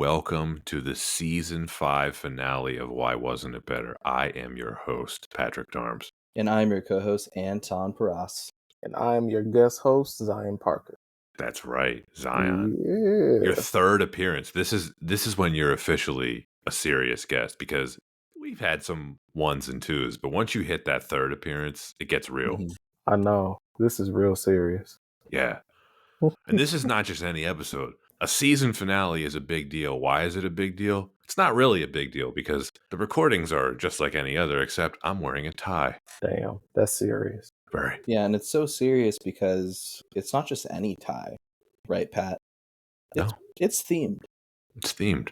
welcome to the season 5 finale of Why Wasn't It Better? I am your host, Patrick Darms. And I'm your co-host, Anton Paras. And I am your guest host, Zion Parker. That's right, Zion. Yeah. Your third appearance. This is when you're officially a serious guest, because we've had some ones and twos, but once you hit that third appearance, it gets real. Mhm. I know. This is real serious. Yeah. And this is not just any episode. A season finale is a big deal. Why is it a big deal? It's not really a big deal because the recordings are just like any other, except I'm wearing a tie. Damn, that's serious. Very. Yeah, and it's so serious because it's not just any tie, right, Pat? No. It's themed. It's themed.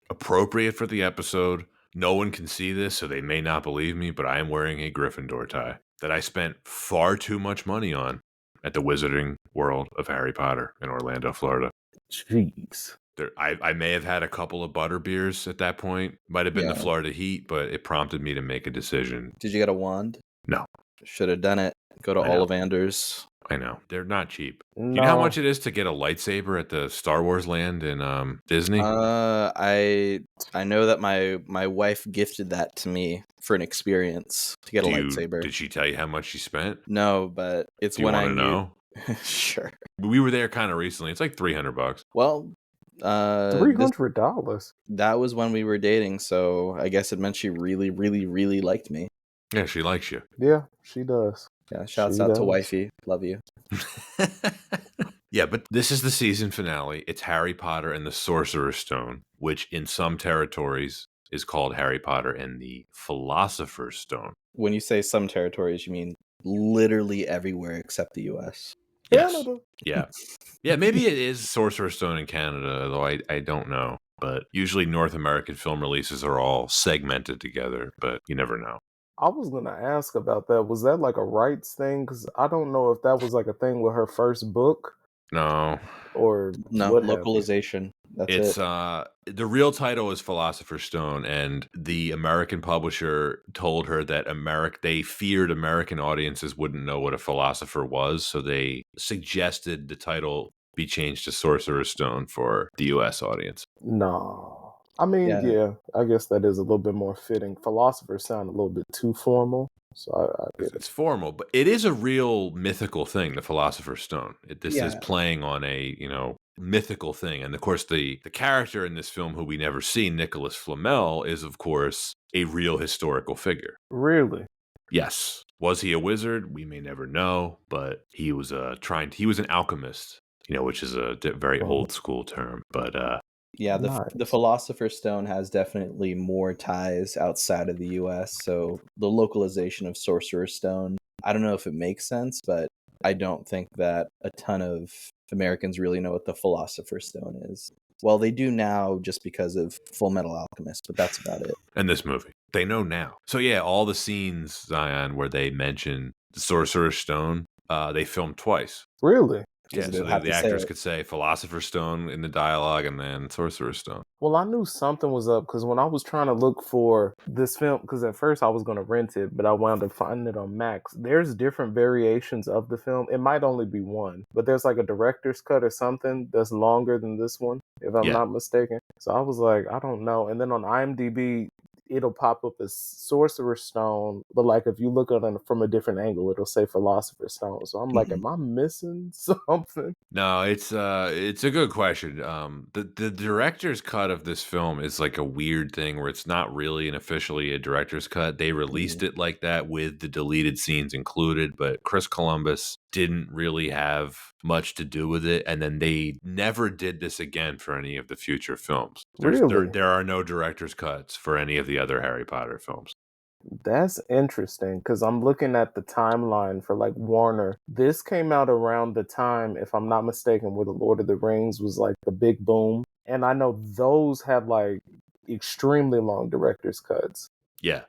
Appropriate for the episode. No one can see this, so they may not believe me, but I am wearing a Gryffindor tie that I spent far too much money on at the Wizarding World of Harry Potter in Orlando, Florida. Jeez. I may have had a couple of butter beers at that point. Might have been the Yeah. Florida heat, but it prompted me to make a decision. Did you get a wand? No. Should have done it. Go to I know. Ollivanders. I know. They're not cheap. No. Do you know how much it is to get a lightsaber at the Star Wars land in Disney? I know that my wife gifted that to me for an experience to get a lightsaber. Did she tell you how much she spent? No, but it's Do you when I want to knew. know? Sure. We were there kind of recently. It's like $300. Well, $300. That was when we were dating, so I guess it meant she really, really, really liked me. Yeah, she likes you. Yeah, she does. Yeah, shouts She out to does. wifey. Love you. Yeah, but this is the season finale. It's Harry Potter and the Sorcerer's Stone, which in some territories is called Harry Potter and the Philosopher's Stone. When you say some territories, you mean literally everywhere except the U.S. Yes. Canada. Yeah. Yeah, maybe it is Sorcerer's Stone in Canada, though I don't know. But usually North American film releases are all segmented together, but you never know. I was going to ask about that. Was that like a rights thing? Because I don't know if that was like a thing with her first book No. or No, what have you. localization. That's It's it. the real title is Philosopher's Stone, and the American publisher told her that they feared American audiences wouldn't know what a philosopher was, so they suggested the title be changed to Sorcerer's Stone for the US audience. No. I mean, Yeah. yeah, I guess that is a little bit more fitting. Philosophers sound a little bit too formal, so I get it. It's formal, but it is a real mythical thing, the Philosopher's Stone. This is Yeah. playing on a, mythical thing. And of course, the character in this film who we never see, Nicholas Flamel, is of course a real historical figure. Really? Yes. Was he a wizard? We may never know, but he was he was an alchemist, which is a very old school term, but Yeah, Nice. the Philosopher's Stone has definitely more ties outside of the U.S., so the localization of Sorcerer's Stone, I don't know if it makes sense, but I don't think that a ton of Americans really know what the Philosopher's Stone is. Well, they do now just because of Full Metal Alchemist, but that's about it. and this movie, they know now. So yeah, all the scenes, Zion, where they mention the Sorcerer's Stone, they filmed twice. Really? Yeah, Because so they'll have the to say actors it. could say Philosopher's Stone in the dialogue and then Sorcerer's Stone. Well, I knew something was up because when I was trying to look for this film, because at first I was going to rent it, but I wound up finding it on Max. There's different variations of the film. It might only be one, but there's like a director's cut or something that's longer than this one, if I'm Yeah. not mistaken. So I was like, I don't know. And then on IMDb, it'll pop up as Sorcerer's Stone, but like if you look at it from a different angle, it'll say Philosopher's Stone. So I'm like, am I missing something? No, it's a good question. The director's cut of this film is like a weird thing where it's not really an officially a director's cut. They released it like that with the deleted scenes included, but Chris Columbus didn't really have much to do with it, and then they never did this again for any of the future films. Really? There are no director's cuts for any of the other Harry Potter films. That's interesting because I'm looking at the timeline for like Warner. This came out around the time, if I'm not mistaken, where the Lord of the Rings was like the big boom. And I know those have like extremely long director's cuts Yeah.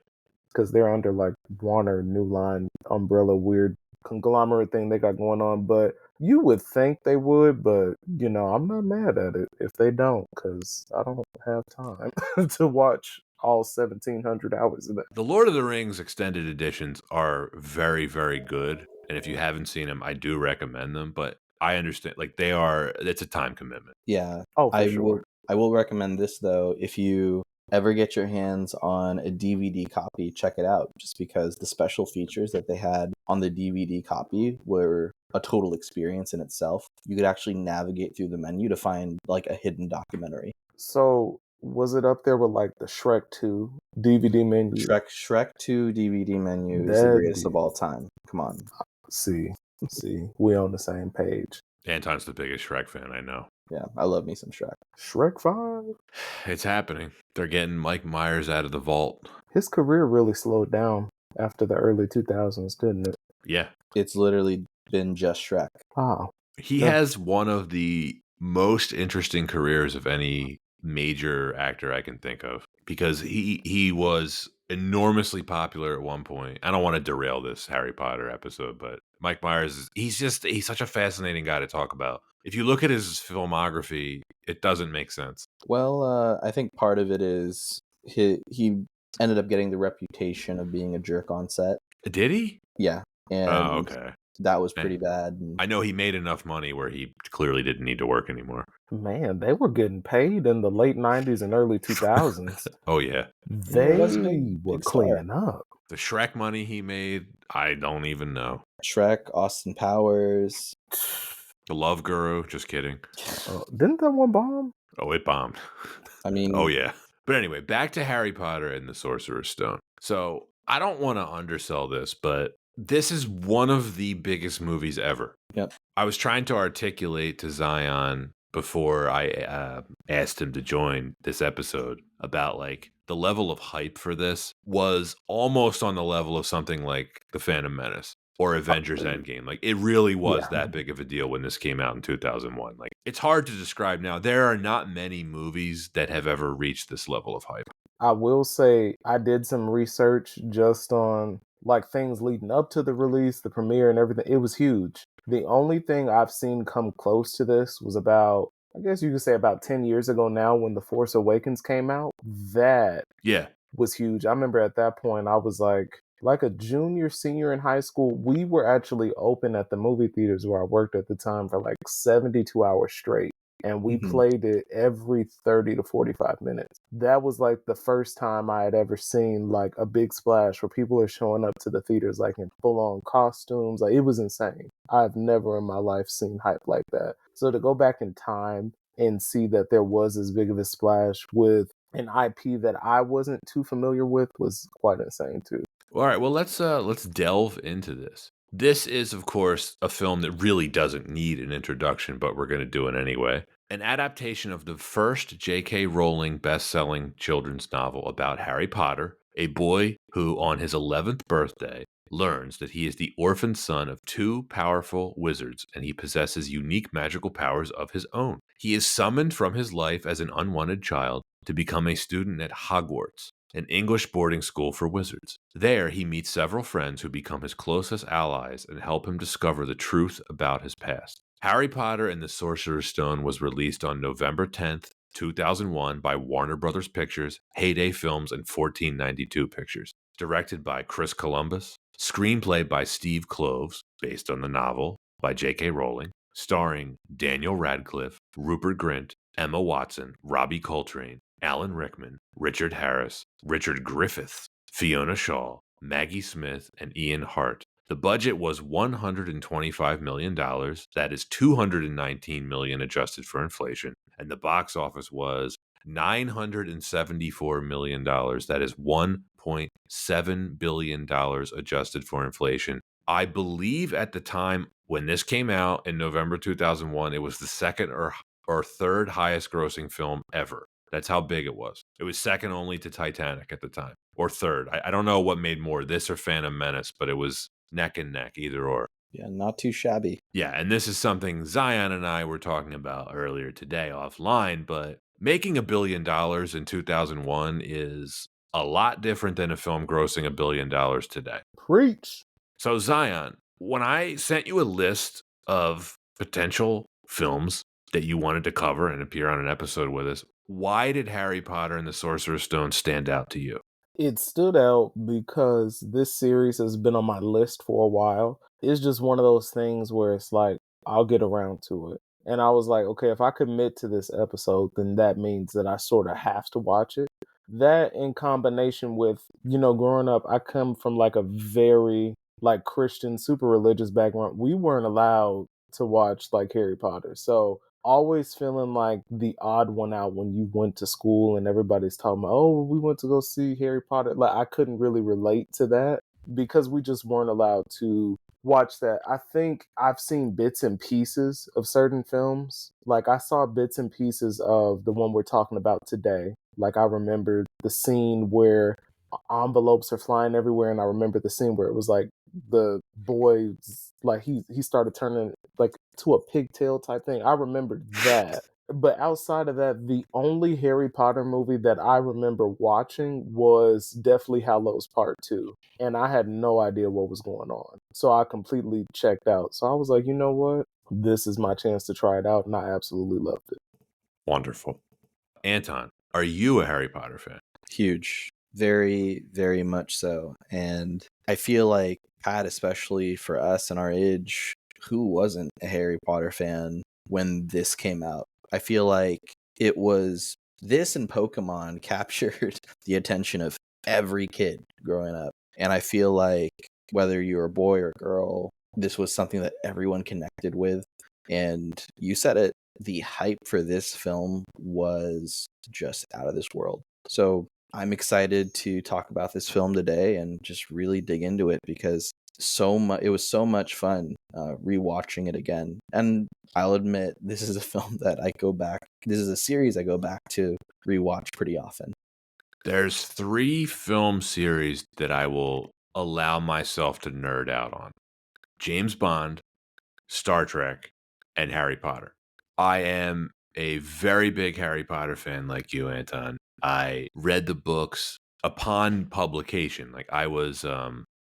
because they're under like Warner, New Line, umbrella, weird conglomerate thing they got going on. But you would think they would, but I'm not mad at it if they don't because I don't have time to watch all 1,700 hours of that. The Lord of the Rings extended editions are very, very good. And if you haven't seen them, I do recommend them. But I understand, like it's a time commitment. Yeah, Oh, for I sure. would I will recommend this though. If you ever get your hands on a DVD copy, check it out. Just because the special features that they had on the DVD copy were a total experience in itself. You could actually navigate through the menu to find like a hidden documentary. So was it up there with like the Shrek 2 DVD menu? Shrek 2 DVD menu is the That greatest of all time. Come on. see, we on the same page. Anton's the biggest Shrek fan I know. Yeah, I love me some Shrek. Shrek 5? It's happening. They're getting Mike Myers out of the vault. His career really slowed down after the early 2000s, didn't it? Yeah. It's literally been just Shrek. Wow. He has one of the most interesting careers of any major actor I can think of, because he was enormously popular at one point. I don't want to derail this Harry Potter episode, but Mike Myers, he's such a fascinating guy to talk about. If you look at his filmography, it doesn't make sense. Well, I think part of it is he ended up getting the reputation of being a jerk on set. Did he? Yeah, Oh, and okay. that was pretty bad. I know he made enough money where he clearly didn't need to work anymore. Man, they were getting paid in the late 90s and early 2000s. Oh, yeah. They wasn't were big star. cleaning up. The Shrek money he made, I don't even know. Shrek, Austin Powers. The Love Guru, just kidding. Didn't that one bomb? Oh, it bombed. I mean, Oh, yeah. But anyway, back to Harry Potter and the Sorcerer's Stone. So I don't want to undersell this, but this is one of the biggest movies ever. Yep. I was trying to articulate to Zion before I asked him to join this episode about like the level of hype for this was almost on the level of something like The Phantom Menace or Avengers Endgame. Like it really was that big of a deal when this came out in 2001. Like it's hard to describe now. There are not many movies that have ever reached this level of hype. I will say I did some research just on like things leading up to the release, the premiere and everything. It was huge. The only thing I've seen come close to this was about, I guess you could say about 10 years ago now when The Force Awakens came out. That was huge. I remember at that point I was like a junior, senior in high school. We were actually open at the movie theaters where I worked at the time for like 72 hours straight. And we played it every 30 to 45 minutes. That was like the first time I had ever seen like a big splash where people are showing up to the theaters like in full-on costumes. Like it was insane. I've never in my life seen hype like that. So to go back in time and see that there was as big of a splash with an IP that I wasn't too familiar with was quite insane too. All right, well let's delve into this. This is, of course, a film that really doesn't need an introduction, but we're going to do it anyway. An adaptation of the first J.K. Rowling best-selling children's novel about Harry Potter, a boy who, on his 11th birthday, learns that he is the orphan son of two powerful wizards, and he possesses unique magical powers of his own. He is summoned from his life as an unwanted child to become a student at Hogwarts, an English boarding school for wizards. There, he meets several friends who become his closest allies and help him discover the truth about his past. Harry Potter and the Sorcerer's Stone was released on November 10th, 2001 by Warner Brothers Pictures, Heyday Films, and 1492 Pictures. Directed by Chris Columbus. Screenplay by Steve Kloves, based on the novel by J.K. Rowling. Starring Daniel Radcliffe, Rupert Grint, Emma Watson, Robbie Coltrane, Alan Rickman, Richard Harris, Richard Griffiths, Fiona Shaw, Maggie Smith, and Ian Hart. The budget was $125 million. That is $219 million adjusted for inflation. And the box office was $974 million. That is $1.7 billion adjusted for inflation. I believe at the time when this came out in November 2001, it was the second or third highest grossing film ever. That's how big it was. It was second only to Titanic at the time, or third. I don't know what made more, this or Phantom Menace, but it was neck and neck, either or. Yeah, not too shabby. Yeah, and this is something Zion and I were talking about earlier today offline, but making $1 billion in 2001 is a lot different than a film grossing $1 billion today. Preach. So Zion, when I sent you a list of potential films that you wanted to cover and appear on an episode with us, why did Harry Potter and the Sorcerer's Stone stand out to you? It stood out because this series has been on my list for a while. It's just one of those things where it's like, I'll get around to it. And I was like, okay, if I commit to this episode, then that means that I sort of have to watch it. That in combination with, growing up, I come from like a very like Christian, super religious background. We weren't allowed to watch like Harry Potter. So always feeling like the odd one out when you went to school and everybody's talking about, oh, we went to go see Harry Potter. Like I couldn't really relate to that because we just weren't allowed to watch that. I think I've seen bits and pieces of certain films. Like I saw bits and pieces of the one we're talking about today. Like I remember the scene where envelopes are flying everywhere, and I remember the scene where it was like the boys like he started turning like to a pigtail type thing. I remember that. But outside of that, the only Harry Potter movie that I remember watching was Deathly Hallows Part 2. And I had no idea what was going on. So I completely checked out. So I was like, you know what? This is my chance to try it out. And I absolutely loved it. Wonderful. Anton, are you a Harry Potter fan? Huge. Very, very much so. And I feel like, Pat, especially for us and our age, who wasn't a Harry Potter fan when this came out? I feel like it was this and Pokemon captured the attention of every kid growing up. And I feel like whether you're a boy or girl, this was something that everyone connected with. And you said it, the hype for this film was just out of this world. So I'm excited to talk about this film today and just really dig into it because it was so much fun rewatching it again. And I'll admit, this is a film that this is a series I go back to rewatch pretty often. There's 3 film series that I will allow myself to nerd out on. James Bond, Star Trek, and Harry Potter. I am a very big Harry Potter fan like you, Anton. I read the books upon publication. Like I was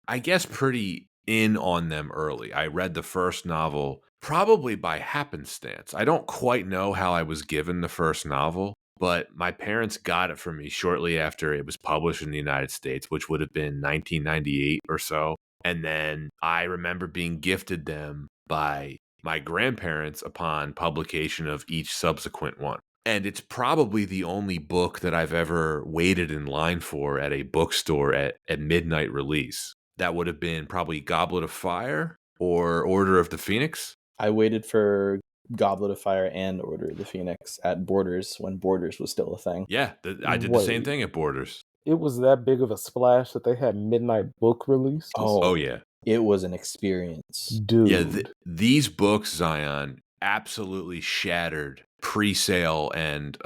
I guess pretty in on them early. I read the first novel probably by happenstance. I don't quite know how I was given the first novel, but my parents got it for me shortly after it was published in the United States, which would have been 1998 or so. And then I remember being gifted them by my grandparents upon publication of each subsequent one. And it's probably the only book that I've ever waited in line for at a bookstore at midnight release. That would have been probably Goblet of Fire or Order of the Phoenix. I waited for Goblet of Fire and Order of the Phoenix at Borders when Borders was still a thing. Yeah, I did the same Wait, thing at Borders. it was that big of a splash that they had midnight book releases? Oh, yeah. It was an experience. Yeah, Dude. these books, Zion, absolutely shattered pre-sale and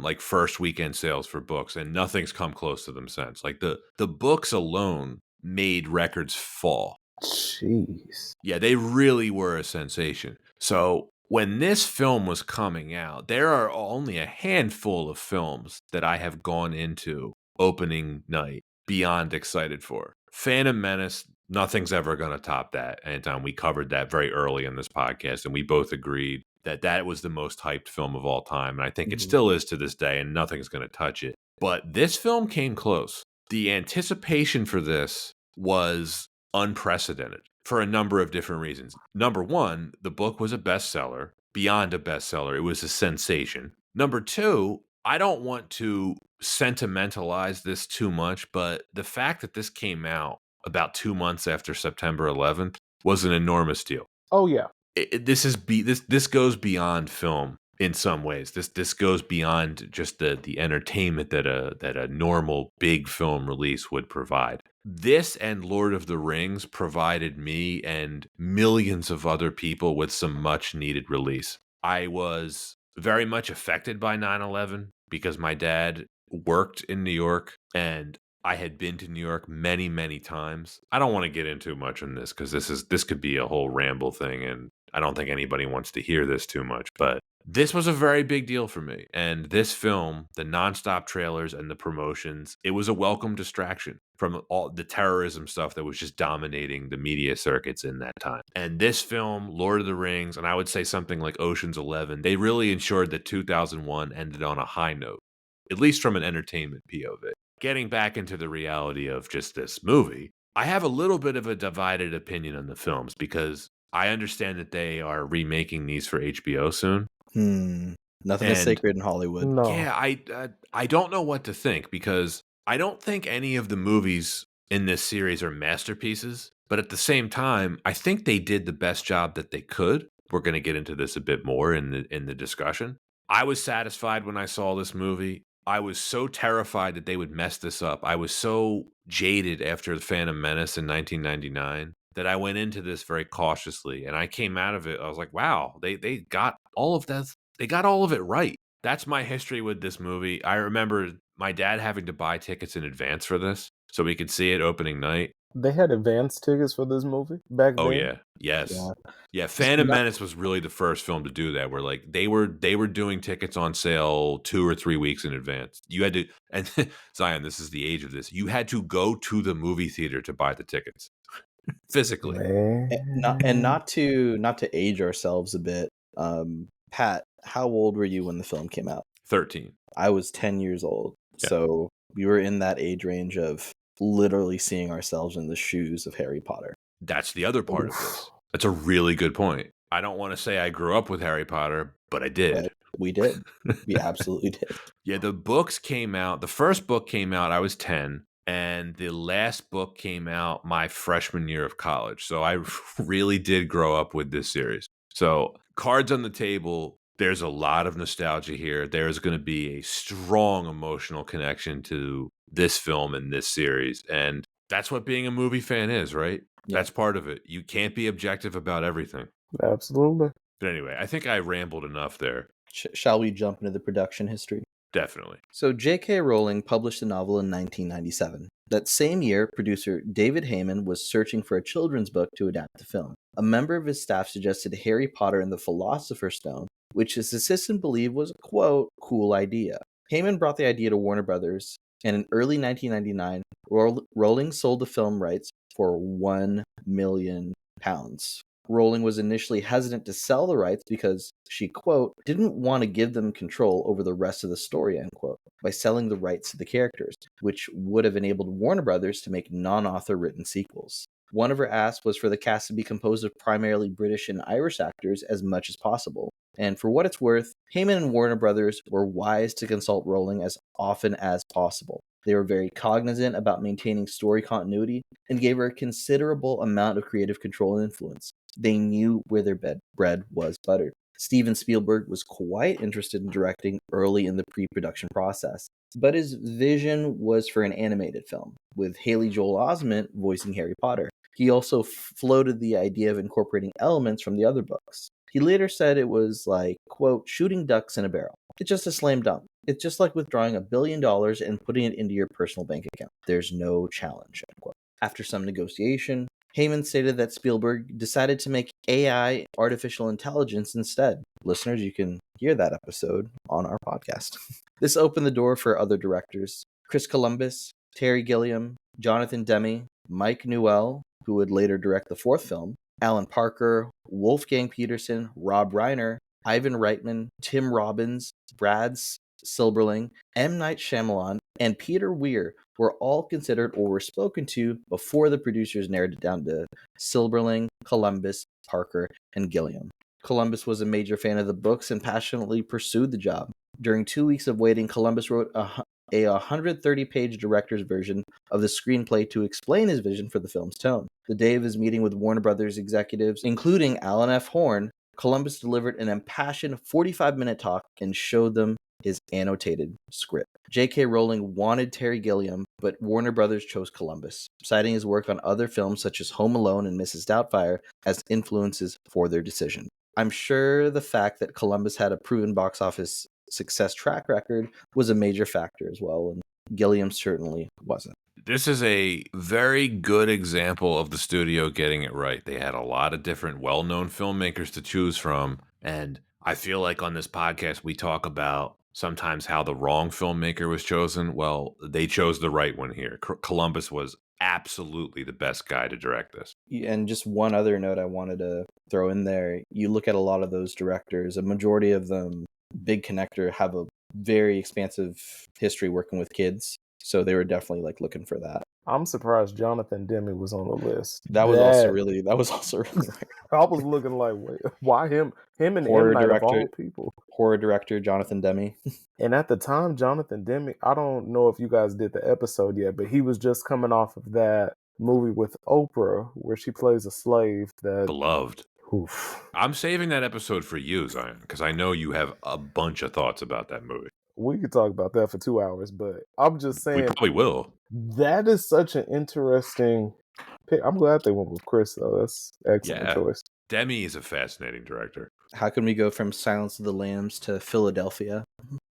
like first weekend sales for books, and nothing's come close to them since. Like the books alone made records fall. Jeez. Yeah, they really were a sensation. So when this film was coming out, there are only a handful of films that I have gone into opening night beyond excited for. Phantom Menace, nothing's ever going to top that. Anytime we covered that very early in this podcast, and we both agreed that that was the most hyped film of all time. And I think it still is to this day, and nothing's going to touch it. But this film came close. The anticipation for this was unprecedented for a number of different reasons. Number one, the book was a bestseller, beyond a bestseller. It was a sensation. Number two, I don't want to sentimentalize this too much, but the fact that this came out about 2 months after September 11th was an enormous deal. Oh yeah. This goes beyond film in some ways. This goes beyond just the entertainment that a normal big film release would provide. This and Lord of the Rings provided me and millions of other people with some much needed release. I was very much affected by 9/11 because my dad worked in New York and I had been to New York many, many times. I don't want to get into much on this because this could be a whole ramble thing, and I don't think anybody wants to hear this too much, but this was a very big deal for me. And this film, the nonstop trailers and the promotions, it was a welcome distraction from all the terrorism stuff that was just dominating the media circuits in that time. And this film, Lord of the Rings, and I would say something like Ocean's 11, they really ensured that 2001 ended on a high note, at least from an entertainment POV. Getting back into the reality of just this movie, I have a little bit of a divided opinion on the films because I understand that they are remaking these for HBO soon. Hmm. Nothing is And sacred in Hollywood. No, yeah, I don't know what to think because I don't think any of the movies in this series are masterpieces, but at the same time, I think they did the best job that they could. We're going to get into this a bit more in the discussion. I was satisfied when I saw this movie. I was so terrified that they would mess this up. I was so jaded after the Phantom Menace in 1999 that I went into this very cautiously, and I came out of it. I was like, "Wow, they got all of that. They got all of it right." That's my history with this movie. I remember my dad having to buy tickets in advance for this so we could see it opening night. they had advance tickets for this movie back Oh then. yeah. Yes. Yeah. Yeah, Just Phantom not Menace was really the first film to do that where like they were doing tickets on sale 2 or 3 weeks in advance. You had to and Zion, this is the age of this. You had to go to the movie theater to buy the tickets physically. and Man, not to age ourselves a bit. Pat, how old were you when the film came out? 13. I was 10 years old. Yeah. So we were in that age range of literally seeing ourselves in the shoes of Harry Potter. That's the other part of oof. this. That's a really good point. I don't want to say I grew up with Harry Potter, but I did. But we did. We absolutely did. Yeah, the books came out. The first book came out, I was 10, and the last book came out my freshman year of college. So I really did grow up with this series. So, cards on the table, there's a lot of nostalgia here. There's going to be a strong emotional connection to this film and this series. And that's what being a movie fan is, right? Yeah. That's part of it. You can't be objective about everything. Absolutely. But anyway, I think I rambled enough there. Shall we jump into the production history? Definitely. So J.K. Rowling published the novel in 1997. That same year, producer David Heyman was searching for a children's book to adapt the film. A member of his staff suggested Harry Potter and the Philosopher's Stone, which his assistant believed was a, quote, cool idea. Heyman brought the idea to Warner Brothers, and in early 1999, Rowling sold the film rights for £1 million. Rowling was initially hesitant to sell the rights because she, quote, didn't want to give them control over the rest of the story, end quote, by selling the rights to the characters, which would have enabled Warner Brothers to make non-author written sequels. One of her asks was for the cast to be composed of primarily British and Irish actors as much as possible. And for what it's worth, Heyman and Warner Brothers were wise to consult Rowling as often as possible. They were very cognizant about maintaining story continuity and gave her a considerable amount of creative control and influence. They knew where their bread was buttered. Steven Spielberg was quite interested in directing early in the pre-production process, but his vision was for an animated film, with Haley Joel Osment voicing Harry Potter. He also floated the idea of incorporating elements from the other books. He later said it was like, quote, shooting ducks in a barrel. It's just a slam dunk. It's just like withdrawing $1 billion and putting it into your personal bank account. There's no challenge, end quote. After some negotiation, Heyman stated that Spielberg decided to make AI artificial intelligence instead. Listeners, you can hear that episode on our podcast. This opened the door for other directors: Chris Columbus, Terry Gilliam, Jonathan Demme, Mike Newell, who would later direct the fourth film, Alan Parker, Wolfgang Peterson, Rob Reiner, Ivan Reitman, Tim Robbins, Brad Silberling, M. Night Shyamalan, and Peter Weir were all considered or were spoken to before the producers narrowed it down to Silberling, Columbus, Parker, and Gilliam. Columbus was a major fan of the books and passionately pursued the job. During 2 weeks of waiting, Columbus wrote a 130-page director's version of the screenplay to explain his vision for the film's tone. The day of his meeting with Warner Brothers executives, including Alan F. Horn, Columbus delivered an impassioned 45-minute talk and showed them his annotated script. J.K. Rowling wanted Terry Gilliam, but Warner Brothers chose Columbus, citing his work on other films such as Home Alone and Mrs. Doubtfire as influences for their decision. I'm sure the fact that Columbus had a proven box office success track record was a major factor as well, and Gilliam certainly wasn't. This is a very good example of the studio getting it right. They had a lot of different well-known filmmakers to choose from, and I feel like on this podcast we talk about sometimes how the wrong filmmaker was chosen. Well, they chose the right one here. Columbus was absolutely the best guy to direct this. And just one other note I wanted to throw in there, you look at a lot of those directors, a majority of them, big connector, have a very expansive history working with kids. So they were definitely like looking for that. I'm surprised Jonathan Demme was on the list. That was also really rare. I was looking like, wait, why him? Him and M Horror Night of director, all people. horror director Jonathan Demme. And at the time, Jonathan Demme, I don't know if you guys did the episode yet, but he was just coming off of that movie with Oprah where she plays a slave that. Beloved. Oof. I'm saving that episode for you, Zion, because I know you have a bunch of thoughts about that movie. We could talk about that for 2 hours, but I'm just We saying probably will. that is such an interesting pick. I'm glad they went with Chris, though. That's an excellent choice. Demme is a fascinating director. How can we go from Silence of the Lambs to Philadelphia?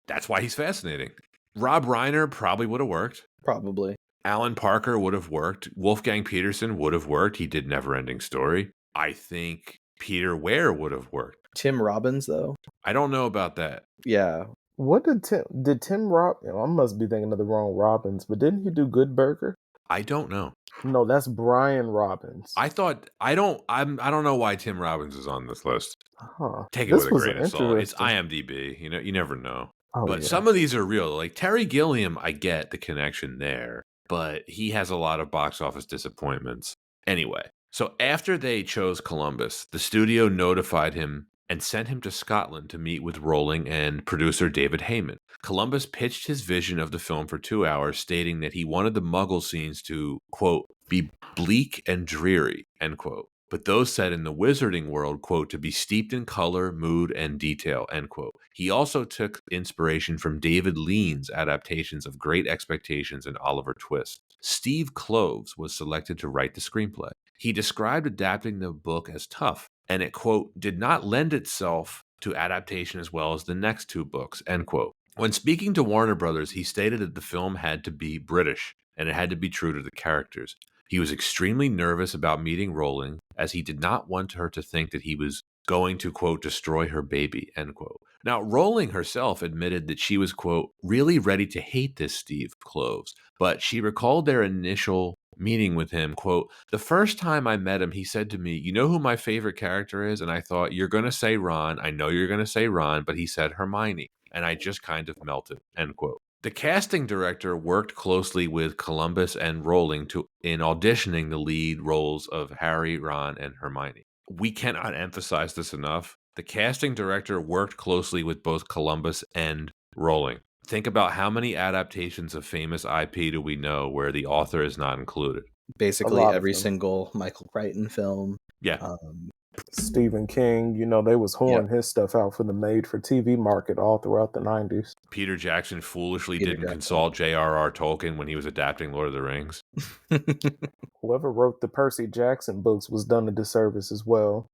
That's why he's fascinating. Rob Reiner probably would have worked. Probably. Alan Parker would have worked. Wolfgang Peterson would have worked. He did Neverending Story. I think Peter Weir would have worked. Tim Robbins, though? I don't know about that. Yeah. What did Tim I must be thinking of the wrong Robbins, but didn't he do Good Burger? I don't know. No, that's Brian Robbins. I don't know why Tim Robbins is on this list. Huh. Take it with a grain of salt. It's IMDb. You never know. But some of these are real. Like Terry Gilliam, I get the connection there, but he has a lot of box office disappointments. Anyway, so after they chose Columbus, the studio notified him and sent him to Scotland to meet with Rowling and producer David Heyman. Columbus pitched his vision of the film for 2 hours, stating that he wanted the Muggle scenes to, quote, be bleak and dreary, end quote. But those set in the wizarding world, quote, to be steeped in color, mood, and detail, end quote. He also took inspiration from David Lean's adaptations of Great Expectations and Oliver Twist. Steve Kloves was selected to write the screenplay. He described adapting the book as tough, and it, quote, did not lend itself to adaptation as well as the next 2 books, end quote. When speaking to Warner Brothers, he stated that the film had to be British, and it had to be true to the characters. He was extremely nervous about meeting Rowling, as he did not want her to think that he was going to, quote, destroy her baby, end quote. Now, Rowling herself admitted that she was, quote, really ready to hate this Steve Kloves, but she recalled their initial meeting with him, quote, the first time I met him, he said to me, you know who my favorite character is? And I thought, you're going to say Ron. I know you're going to say Ron, but he said Hermione. And I just kind of melted, end quote. The casting director worked closely with Columbus and Rowling in auditioning the lead roles of Harry, Ron, and Hermione. We cannot emphasize this enough. The casting director worked closely with both Columbus and Rowling. Think about how many adaptations of famous IP do we know where the author is not included? Basically every single Michael Crichton film. Yeah. Stephen King, they was whoring his stuff out for the made-for-TV market all throughout the 90s. Peter Jackson foolishly didn't consult J.R.R. Tolkien when he was adapting Lord of the Rings. Whoever wrote the Percy Jackson books was done a disservice as well.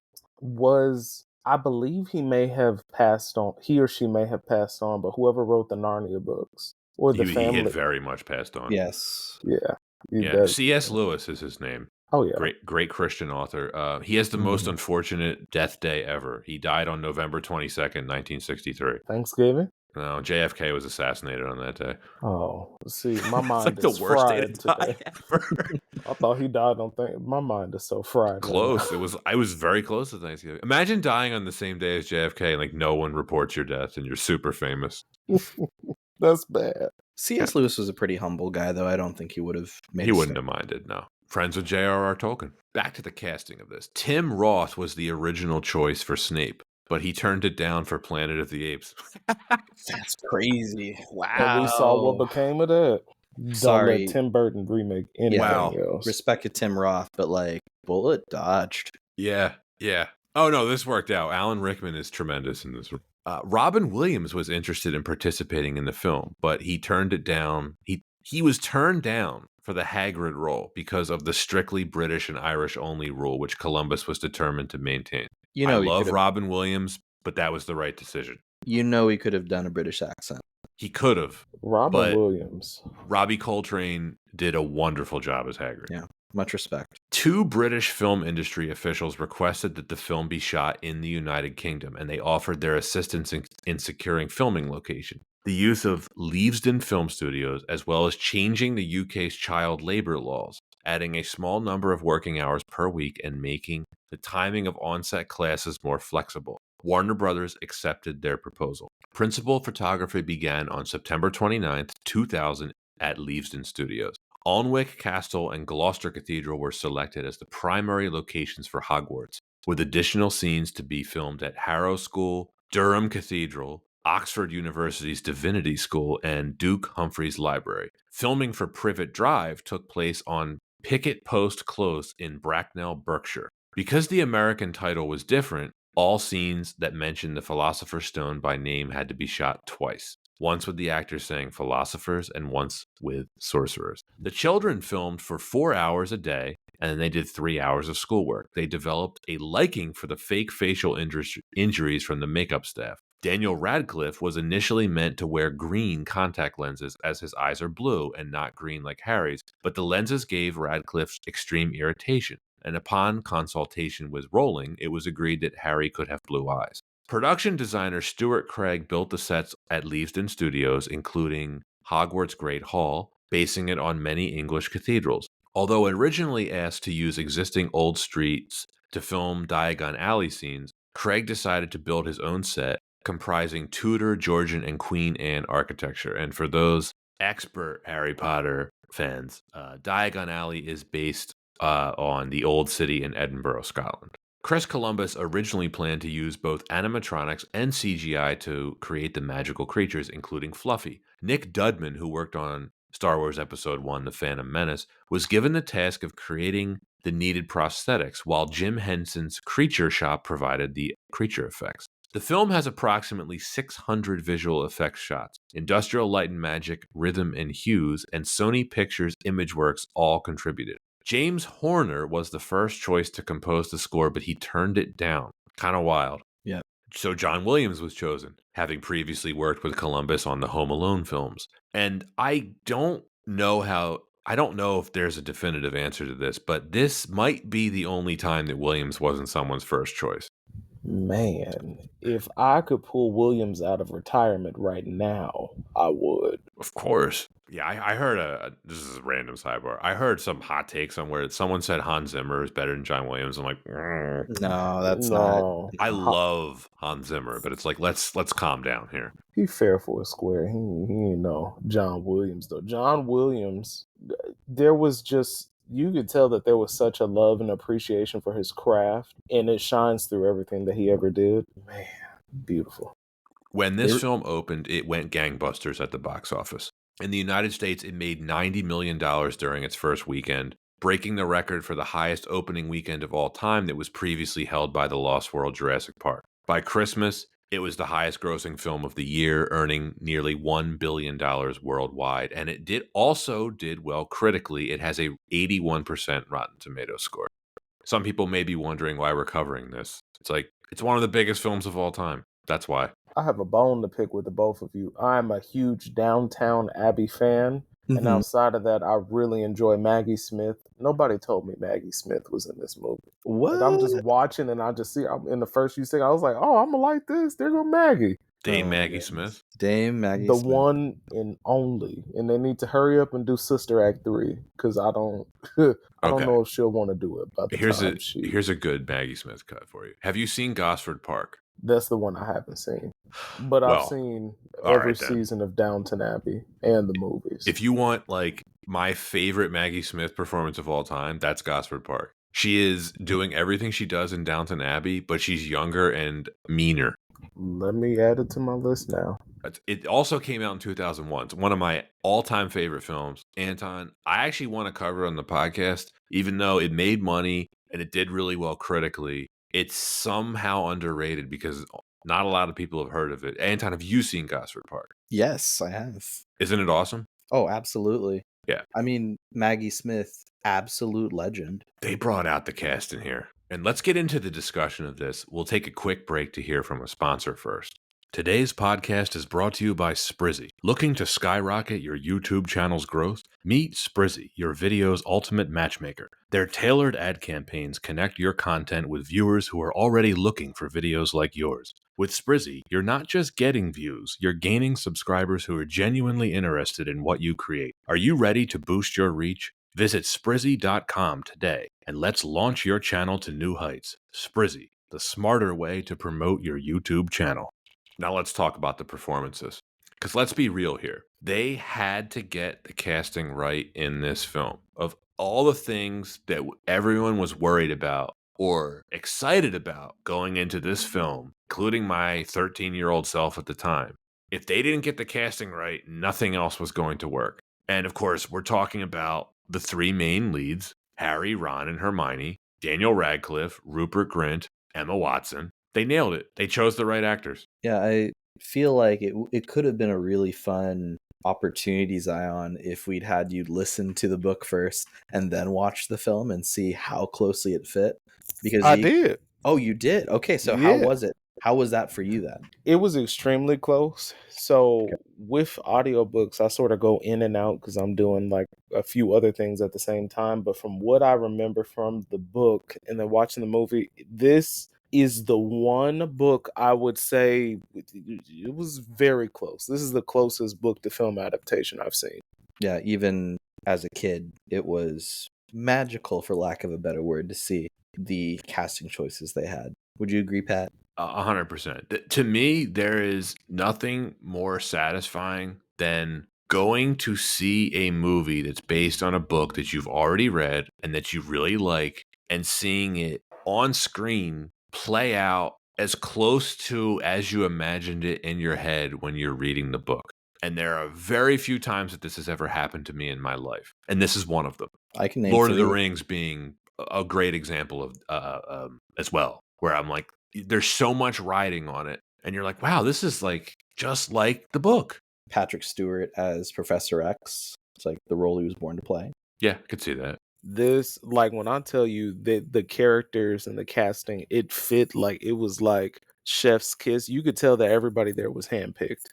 I believe he or she may have passed on, but whoever wrote the Narnia books or the family. He had very much passed on. Yes. Yeah. C.S. Lewis is his name. Oh, yeah. Great Christian author. He has the most unfortunate death day ever. He died on November 22nd, 1963. Thanksgiving? No, JFK was assassinated on that day. Oh, see, my mind it's like is the worst fried day to die ever. I thought he died on Thanksgiving. My mind is so fried. Close. I was very close to Thanksgiving. Imagine dying on the same day as JFK and like no one reports your death and you're super famous. That's bad. C.S. Lewis was a pretty humble guy, though. I don't think he would have made He wouldn't have minded, no. Friends with J.R.R. Tolkien. Back to the casting of this. Tim Roth was the original choice for Snape, but he turned it down for Planet of the Apes. That's crazy. Wow. And we saw what became of that. Sorry. Don't let Tim Burton remake anything else. Respect to Tim Roth, but bullet dodged. Yeah. Oh, no, this worked out. Alan Rickman is tremendous in this. Robin Williams was interested in participating in the film, but he turned it down. He was turned down for the Hagrid role because of the strictly British and Irish only rule, which Columbus was determined to maintain. I love Robin Williams, but that was the right decision. He could have done a British accent. He could have. Robin Williams. Robbie Coltrane did a wonderful job as Hagrid. Yeah, much respect. 2 British film industry officials requested that the film be shot in the United Kingdom, and they offered their assistance in securing filming location. The use of Leavesden Film Studios, as well as changing the UK's child labor laws, adding a small number of working hours per week and making the timing of on-set classes more flexible. Warner Brothers accepted their proposal. Principal photography began on September 29th, 2000 at Leavesden Studios. Alnwick Castle and Gloucester Cathedral were selected as the primary locations for Hogwarts, with additional scenes to be filmed at Harrow School, Durham Cathedral, Oxford University's Divinity School, and Duke Humphreys Library. Filming for Privet Drive took place on Picket Post Close in Bracknell, Berkshire. Because the American title was different, all scenes that mentioned the Philosopher's Stone by name had to be shot twice. Once with the actors saying philosophers and once with sorcerers. The children filmed for 4 hours a day, and then they did 3 hours of schoolwork. They developed a liking for the fake facial injuries from the makeup staff. Daniel Radcliffe was initially meant to wear green contact lenses as his eyes are blue and not green like Harry's, but the lenses gave Radcliffe extreme irritation, and upon consultation with Rowling, it was agreed that Harry could have blue eyes. Production designer Stuart Craig built the sets at Leavesden Studios, including Hogwarts Great Hall, basing it on many English cathedrals. Although originally asked to use existing old streets to film Diagon Alley scenes, Craig decided to build his own set comprising Tudor, Georgian, and Queen Anne architecture. And for those expert Harry Potter fans, Diagon Alley is based on the old city in Edinburgh, Scotland. Chris Columbus originally planned to use both animatronics and CGI to create the magical creatures, including Fluffy. Nick Dudman, who worked on Star Wars Episode 1, The Phantom Menace, was given the task of creating the needed prosthetics, while Jim Henson's Creature Shop provided the creature effects. The film has approximately 600 visual effects shots. Industrial Light and Magic, Rhythm and Hues, and Sony Pictures Imageworks all contributed. James Horner was the first choice to compose the score, but he turned it down. Kind of wild. Yeah. So John Williams was chosen, having previously worked with Columbus on the Home Alone films. And I don't know if there's a definitive answer to this, but this might be the only time that Williams wasn't someone's first choice. Man, if I could pull Williams out of retirement right now, I would. Of course. Yeah, I heard this is a random sidebar. I heard some hot take somewhere. Someone said Hans Zimmer is better than John Williams. I'm like, No, that's No, I love Hans Zimmer, but it's like let's calm down here. he fair for a square. He ain't no John Williams though. John Williams, there was just, you could tell that there was such a love and appreciation for his craft, and it shines through everything that he ever did. Man, beautiful. When this film opened, it went gangbusters at the box office. In the United States, it made $90 million during its first weekend, breaking the record for the highest opening weekend of all time that was previously held by The Lost World Jurassic Park. By Christmas, it was the highest grossing film of the year, earning nearly $1 billion worldwide. And it did well critically. It has a 81% Rotten Tomatoes score. Some people may be wondering why we're covering this. It's one of the biggest films of all time. That's why. I have a bone to pick with the both of you. I'm a huge Downtown Abbey fan, and Mhm. outside of that, I really enjoy Maggie Smith. Nobody told me Maggie Smith was in this movie. What? Like, I'm just watching, and I just see, I'm in the first few seconds, I was like, oh, I'm gonna like this. There go Maggie. Dame Oh, Maggie goodness. Smith. Dame Maggie The Smith. one and only. And they need to hurry up and do Sister Act 3, because I don't I don't Okay. know if she'll want to do it by the time Here's a good Maggie Smith cut for you. Have you seen Gosford Park? That's the one I haven't seen. But I've Well, seen all every right then. season of Downton Abbey and the movies. If you want like my favorite Maggie Smith performance of all time, that's Gosford Park. She is doing everything she does in Downton Abbey, but she's younger and meaner. Let me add it to my list now. It also came out in 2001. It's one of my all-time favorite films. Anton, I actually want to cover it on the podcast, even though it made money and it did really well critically. It's somehow underrated because not a lot of people have heard of it. Anton, have you seen Gosford Park? Yes, I have. Isn't it awesome? Oh, absolutely. Yeah. I mean, Maggie Smith, absolute legend. They brought out the cast in here. And let's get into the discussion of this. We'll take a quick break to hear from a sponsor first. Today's podcast is brought to you by Sprizzy. Looking to skyrocket your YouTube channel's growth? Meet Sprizzy, your video's ultimate matchmaker. Their tailored ad campaigns connect your content with viewers who are already looking for videos like yours. With Sprizzy, you're not just getting views, you're gaining subscribers who are genuinely interested in what you create. Are you ready to boost your reach? Visit Sprizzy.com today and let's launch your channel to new heights. Sprizzy, the smarter way to promote your YouTube channel. Now let's talk about the performances. Because let's be real here. They had to get the casting right in this film. Of all the things that everyone was worried about or excited about going into this film, including my 13-year-old self at the time, if they didn't get the casting right, nothing else was going to work. And of course, we're talking about the three main leads: Harry, Ron, and Hermione, Daniel Radcliffe, Rupert Grint, Emma Watson. They nailed it. They chose the right actors. Yeah, I feel like it could have been a really fun opportunity, Zion, if we'd had you listen to the book first and then watch the film and see how closely it fit. Because I did. oh, you did? Okay, so how Yeah. was it? How was that for you then? It was extremely close. So with audiobooks, I sort of go in and out because I'm doing like a few other things at the same time. But from what I remember from the book and then watching the movie, this is the one book I would say it was very close. This is the closest book to film adaptation I've seen. Yeah, even as a kid, it was magical, for lack of a better word, to see the casting choices they had. Would you agree, Pat? 100%. To me, there is nothing more satisfying than going to see a movie that's based on a book that you've already read and that you really like, and seeing it on screen play out as close to as you imagined it in your head when you're reading the book. And there are very few times that this has ever happened to me in my life. And this is one of them. I can name Lord of the three. Rings being a great example of as well, where I'm like, there's so much writing on it, and you're like, wow, this is like just like the book. Patrick Stewart as Professor X. It's like the role he was born to play. Yeah, I could see that. This, like, when I tell you that the characters and the casting, it fit like it was like chef's kiss. You could tell that everybody there was handpicked.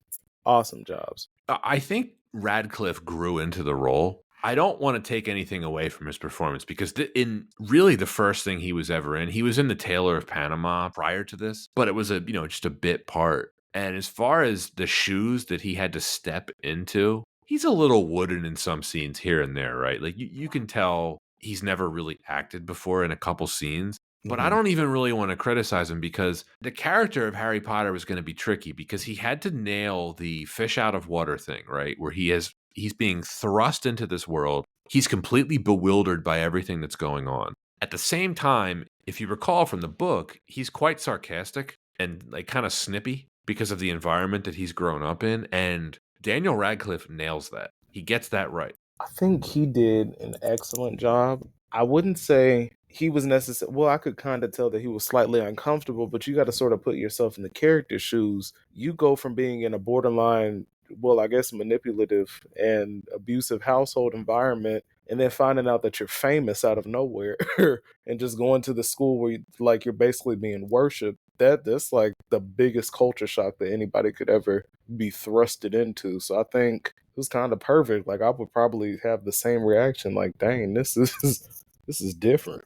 Awesome jobs. I think Radcliffe grew into the role. I don't want to take anything away from his performance, because in really the first thing he was ever in, he was in The Tailor of Panama prior to this, but it was just a bit part. And as far as the shoes that he had to step into, he's a little wooden in some scenes here and there, right? Like you can tell he's never really acted before in a couple scenes. But I Mhm. don't even really want to criticize him, because the character of Harry Potter was going to be tricky, because he had to nail the fish out of water thing, right? Where he's being thrust into this world. He's completely bewildered by everything that's going on. At the same time, if you recall from the book, he's quite sarcastic and like kind of snippy because of the environment that he's grown up in. And Daniel Radcliffe nails that. He gets that right. I think he did an excellent job. I wouldn't say he was necessary. Well, I could kind of tell that he was slightly uncomfortable, but you got to sort of put yourself in the character's shoes. You go from being in a borderline, well, I guess manipulative and abusive household environment, and then finding out that you're famous out of nowhere and just going to the school where like you're basically being worshipped. That's like the biggest culture shock that anybody could ever be thrusted into. So I think it was kind of perfect. Like I would probably have the same reaction. Like, dang, this is this is different.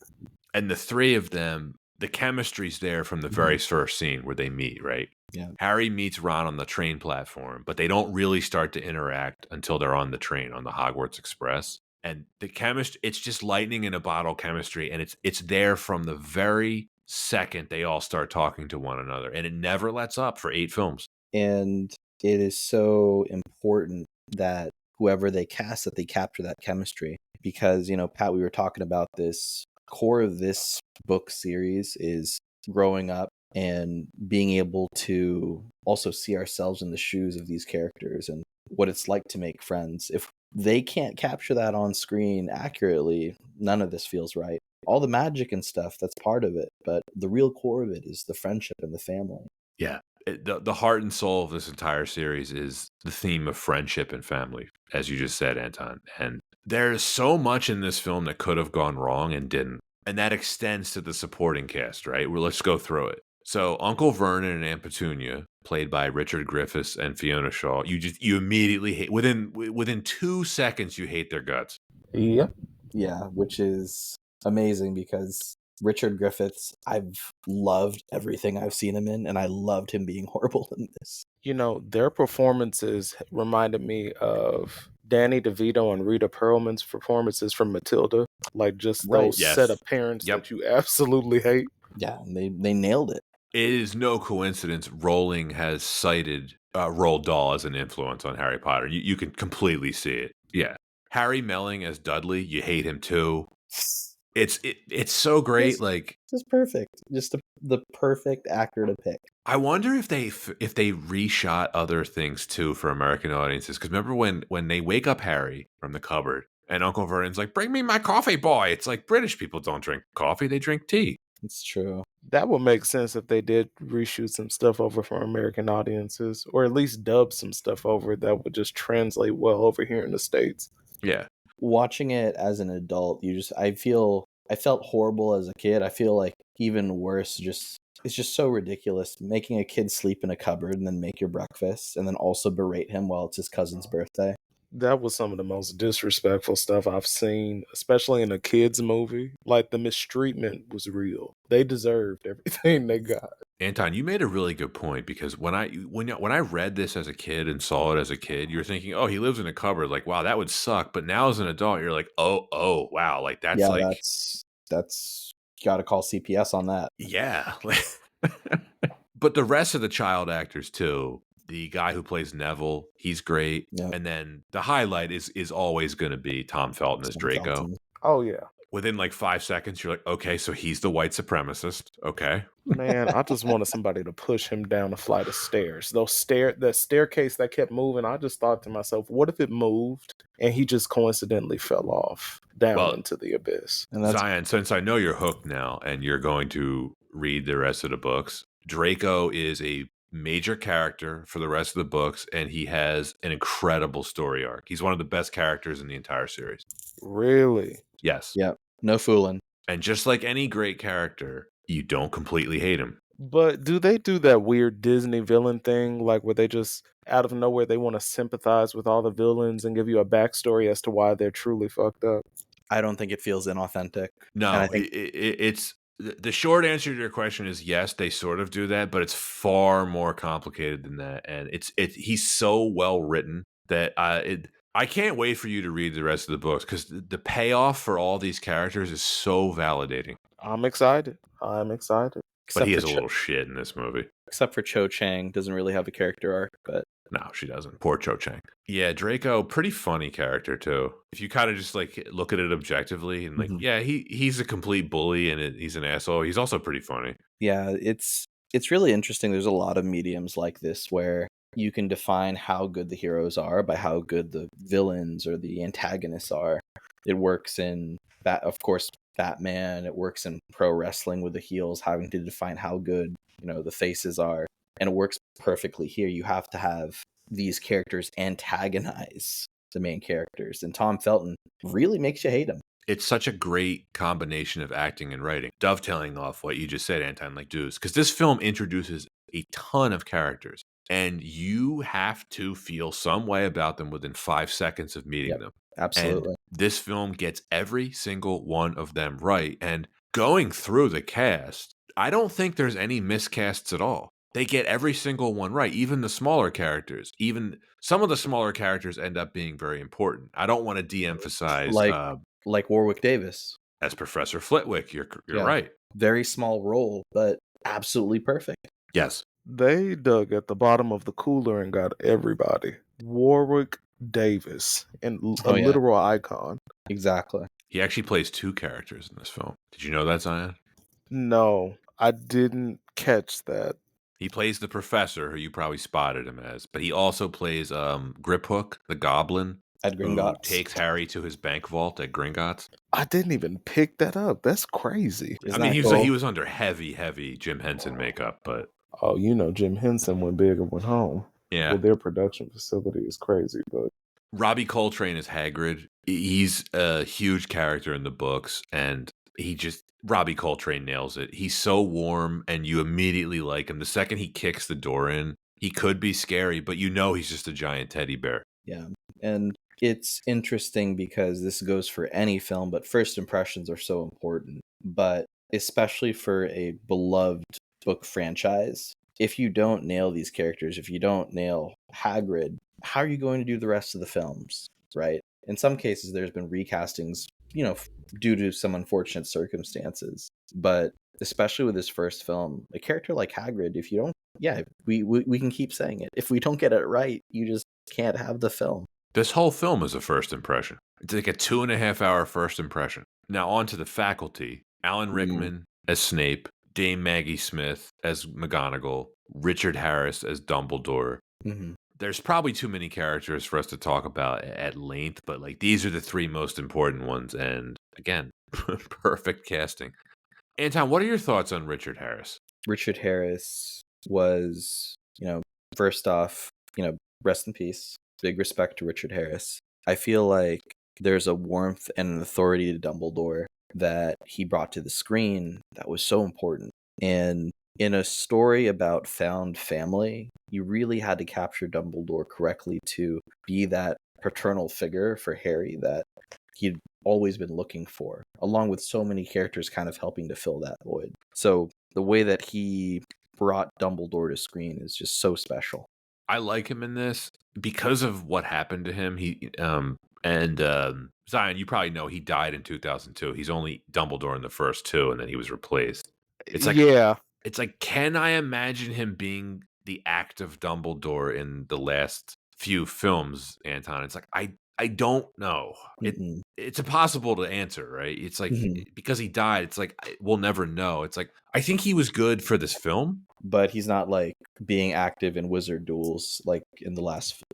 And the three of them, the chemistry's there from the very first scene where they meet, right? Yeah. Harry meets Ron on the train platform, but they don't really start to interact until they're on the train on the Hogwarts Express. And the chemistry, it's just lightning in a bottle chemistry, and it's there from the very second they all start talking to one another, and it never lets up for 8 films. And it is so important that whoever they cast, that they capture that chemistry. Because, Pat, we were talking about this core of this book series is growing up and being able to also see ourselves in the shoes of these characters and what it's like to make friends. If they can't capture that on screen accurately, none of this feels right. All the magic and stuff, that's part of it, but the real core of it is the friendship and the family. Yeah. The heart and soul of this entire series is the theme of friendship and family, as you just said, Anton. And there's so much in this film that could have gone wrong and didn't. And that extends to the supporting cast, right? Well, let's go through it. So Uncle Vernon and Aunt Petunia, played by Richard Griffiths and Fiona Shaw, you immediately hate, within 2 seconds you hate their guts. Yep. Yeah, which is amazing because Richard Griffiths, I've loved everything I've seen him in, and I loved him being horrible in this. Their performances reminded me of Danny DeVito and Rita Perlman's performances from Matilda. Like just Right. those Yes. set of parents Yep. that you absolutely hate. Yeah, and they nailed it. It is no coincidence Rowling has cited Roald Dahl as an influence on Harry Potter. You can completely see it. Yeah. Harry Melling as Dudley, you hate him too. It's so great. Just, Like, just perfect. Just the perfect actor to pick. I wonder if they reshot other things too for American audiences. Because remember when they wake up Harry from the cupboard and Uncle Vernon's like, "Bring me my coffee, boy." It's like British people don't drink coffee; they drink tea. It's true. That would make sense if they did reshoot some stuff over for American audiences, or at least dub some stuff over that would just translate well over here in the States. Yeah. Watching it as an adult, I felt horrible as a kid. I feel like even worse, just it's just so ridiculous making a kid sleep in a cupboard and then make your breakfast and then also berate him while it's his cousin's birthday. That was some of the most disrespectful stuff I've seen, especially in a kids movie. Like the mistreatment was real. They deserved everything they got. Anton, you made a really good point because when I read this as a kid and saw it as a kid, you're thinking, "Oh, he lives in a cupboard." Like, wow, that would suck. But now as an adult, you're like, "Oh, wow!" Like that's Yeah, like, that's got to call CPS on that. yeah. But the rest of the child actors too. The guy who plays Neville, he's great. Yeah, And then the highlight is always going to be Tom Felton as Tom Draco. Felton. Oh yeah. Within like 5 seconds, you're like, okay, so he's the white supremacist. Okay. Man, I just wanted somebody to push him down a flight of stairs. The staircase that kept moving, I just thought to myself, what if it moved and he just coincidentally fell off down Well, into the abyss? And that's Zion, since I know you're hooked now and you're going to read the rest of the books, Draco is a major character for the rest of the books, and he has an incredible story arc. He's one of the best characters in the entire series. Really? Yes. yeah, no fooling. And just like any great character, you don't completely hate him. But do they do that weird Disney villain thing, like where they just out of nowhere they want to sympathize with all the villains and give you a backstory as to why they're truly fucked up? I don't think it feels inauthentic. And I No, think it's the short answer to your question is yes, they sort of do that, but it's far more complicated than that. And he's so well written that I can't wait for you to read the rest of the books because the payoff for all these characters is so validating. I'm excited. I'm excited. But except he for is a little shit in this movie. except for Cho Chang doesn't really have a character arc, but No, she doesn't. Poor Cho Chang. Yeah, Draco, pretty funny character too. If you kind of just like look at it objectively and like, Mhm. yeah, he's a complete bully and he's an asshole. He's also pretty funny. yeah, it's really interesting. There's a lot of mediums like this where you can define how good the heroes are by how good the villains or the antagonists are. It works in of course, Batman. It works in pro wrestling with the heels having to define how good the faces are, and it works perfectly here. You have to have these characters antagonize the main characters, and Tom Felton really makes you hate him. It's such a great combination of acting and writing, dovetailing off what you just said, Anton, like dudes, because this film introduces a ton of characters, and you have to feel some way about them within 5 seconds of meeting Yep, them. And absolutely. this film gets every single one of them right. And going through the cast, I don't think there's any miscasts at all. They get every single one right, even the smaller characters. Even some of the smaller characters end up being very important. I don't want to de-emphasize Like Warwick Davis. as Professor Flitwick. You're Yeah. right. Very small role, but absolutely perfect. Yes. They dug at the bottom of the cooler and got everybody. Warwick Davis, and a Oh, yeah. literal icon. Exactly. He actually plays two characters in this film. Did you know that, Zion? No, I didn't catch that. He plays the professor, who you probably spotted him as, but he also plays Griphook, the goblin, At who Gringotts. takes Harry to his bank vault at Gringotts. I didn't even pick that up. That's crazy. Isn't I mean, that he cool? was under heavy Jim Henson makeup, but Oh, Jim Henson went big and went home. yeah. Well, their production facility is crazy, but Robbie Coltrane is Hagrid. He's a huge character in the books, and Robbie Coltrane nails it. He's so warm, and you immediately like him. The second he kicks the door in, he could be scary, but he's just a giant teddy bear. Yeah. And it's interesting because this goes for any film, but first impressions are so important. But especially for a beloved book franchise, if you don't nail these characters, if you don't nail Hagrid, how are you going to do the rest of the films, right? In some cases, there's been recastings, due to some unfortunate circumstances. But especially with this first film, a character like Hagrid, if you don't yeah, we can keep saying it. If we don't get it right, you just can't have the film. This whole film is a first impression. It's like a 2.5 hour first impression. Now on to the faculty. Alan Mm, Rickman as Snape, Dame Maggie Smith as McGonagall, Richard Harris as Dumbledore. mhm. There's probably too many characters for us to talk about at length, but like these are the three most important ones. And again, perfect casting. Anton, what are your thoughts on Richard Harris? Richard Harris was, first off, rest in peace. Big respect to Richard Harris. I feel like there's a warmth and an authority to Dumbledore that he brought to the screen that was so important. And in a story about found family, you really had to capture Dumbledore correctly to be that paternal figure for Harry that he'd always been looking for, along with so many characters kind of helping to fill that void. So the way that he brought Dumbledore to screen is just so special. I like him in this because of what happened to him. Zion, you probably know he died in 2002. He's only Dumbledore in the first two, and then he was replaced. It's like Yeah. can I imagine him being the active Dumbledore in the last few films, Anton? It's like I don't know. Mm-mm. It's impossible to answer, right? It's like Mhm. because he died, it's like we'll never know. It's like I think he was good for this film. But he's not like being active in wizard duels like in the last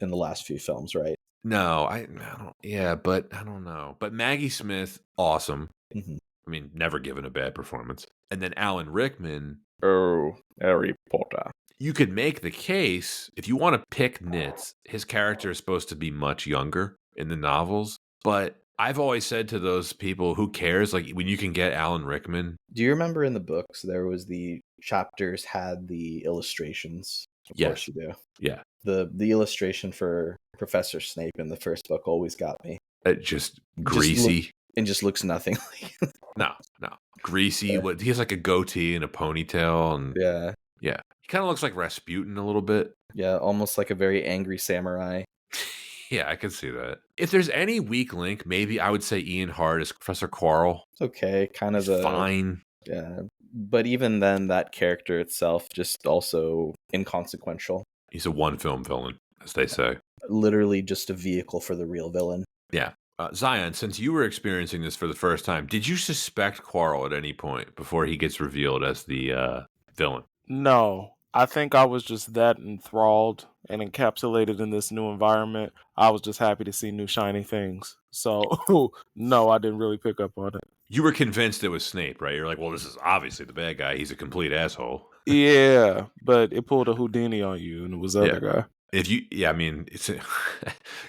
few films, right? No, I don't. Yeah, but I don't know. But Maggie Smith, awesome. Mhm. I mean, never given a bad performance. And then Alan Rickman, Oh, Harry Potter. you could make the case if you want to pick nits. His character is supposed to be much younger in the novels, but I've always said to those people, who cares? Like when you can get Alan Rickman. Do you remember in the books there was the chapters had the illustrations? Of course Yes, you do. yeah, The illustration for Professor Snape in the first book always got me. just Just look greasy. and just looks nothing like. No, no, greasy. What he has like a goatee and a ponytail, and Yeah. yeah, he kind of looks like Rasputin a little bit. Yeah, almost like a very angry samurai. Yeah, I can see that. If there's any weak link, maybe I would say Ian Hart as Professor Quirrell. It's okay, kind He's of a fine. yeah. But even then that character itself just also inconsequential. He's a one film villain, as they say. Literally just a vehicle for the real villain. Yeah. Zion, since you were experiencing this for the first time, did you suspect Quarrel at any point before he gets revealed as the villain? No, I think I was just that enthralled and encapsulated in this new environment. I was just happy to see new shiny things. So, no, I didn't really pick up on it. You were convinced it was Snape, right? You're like, well, this is obviously the bad guy. He's a complete asshole. Yeah, but it pulled a Houdini on you, and it was the Yeah. other guy. I mean, it's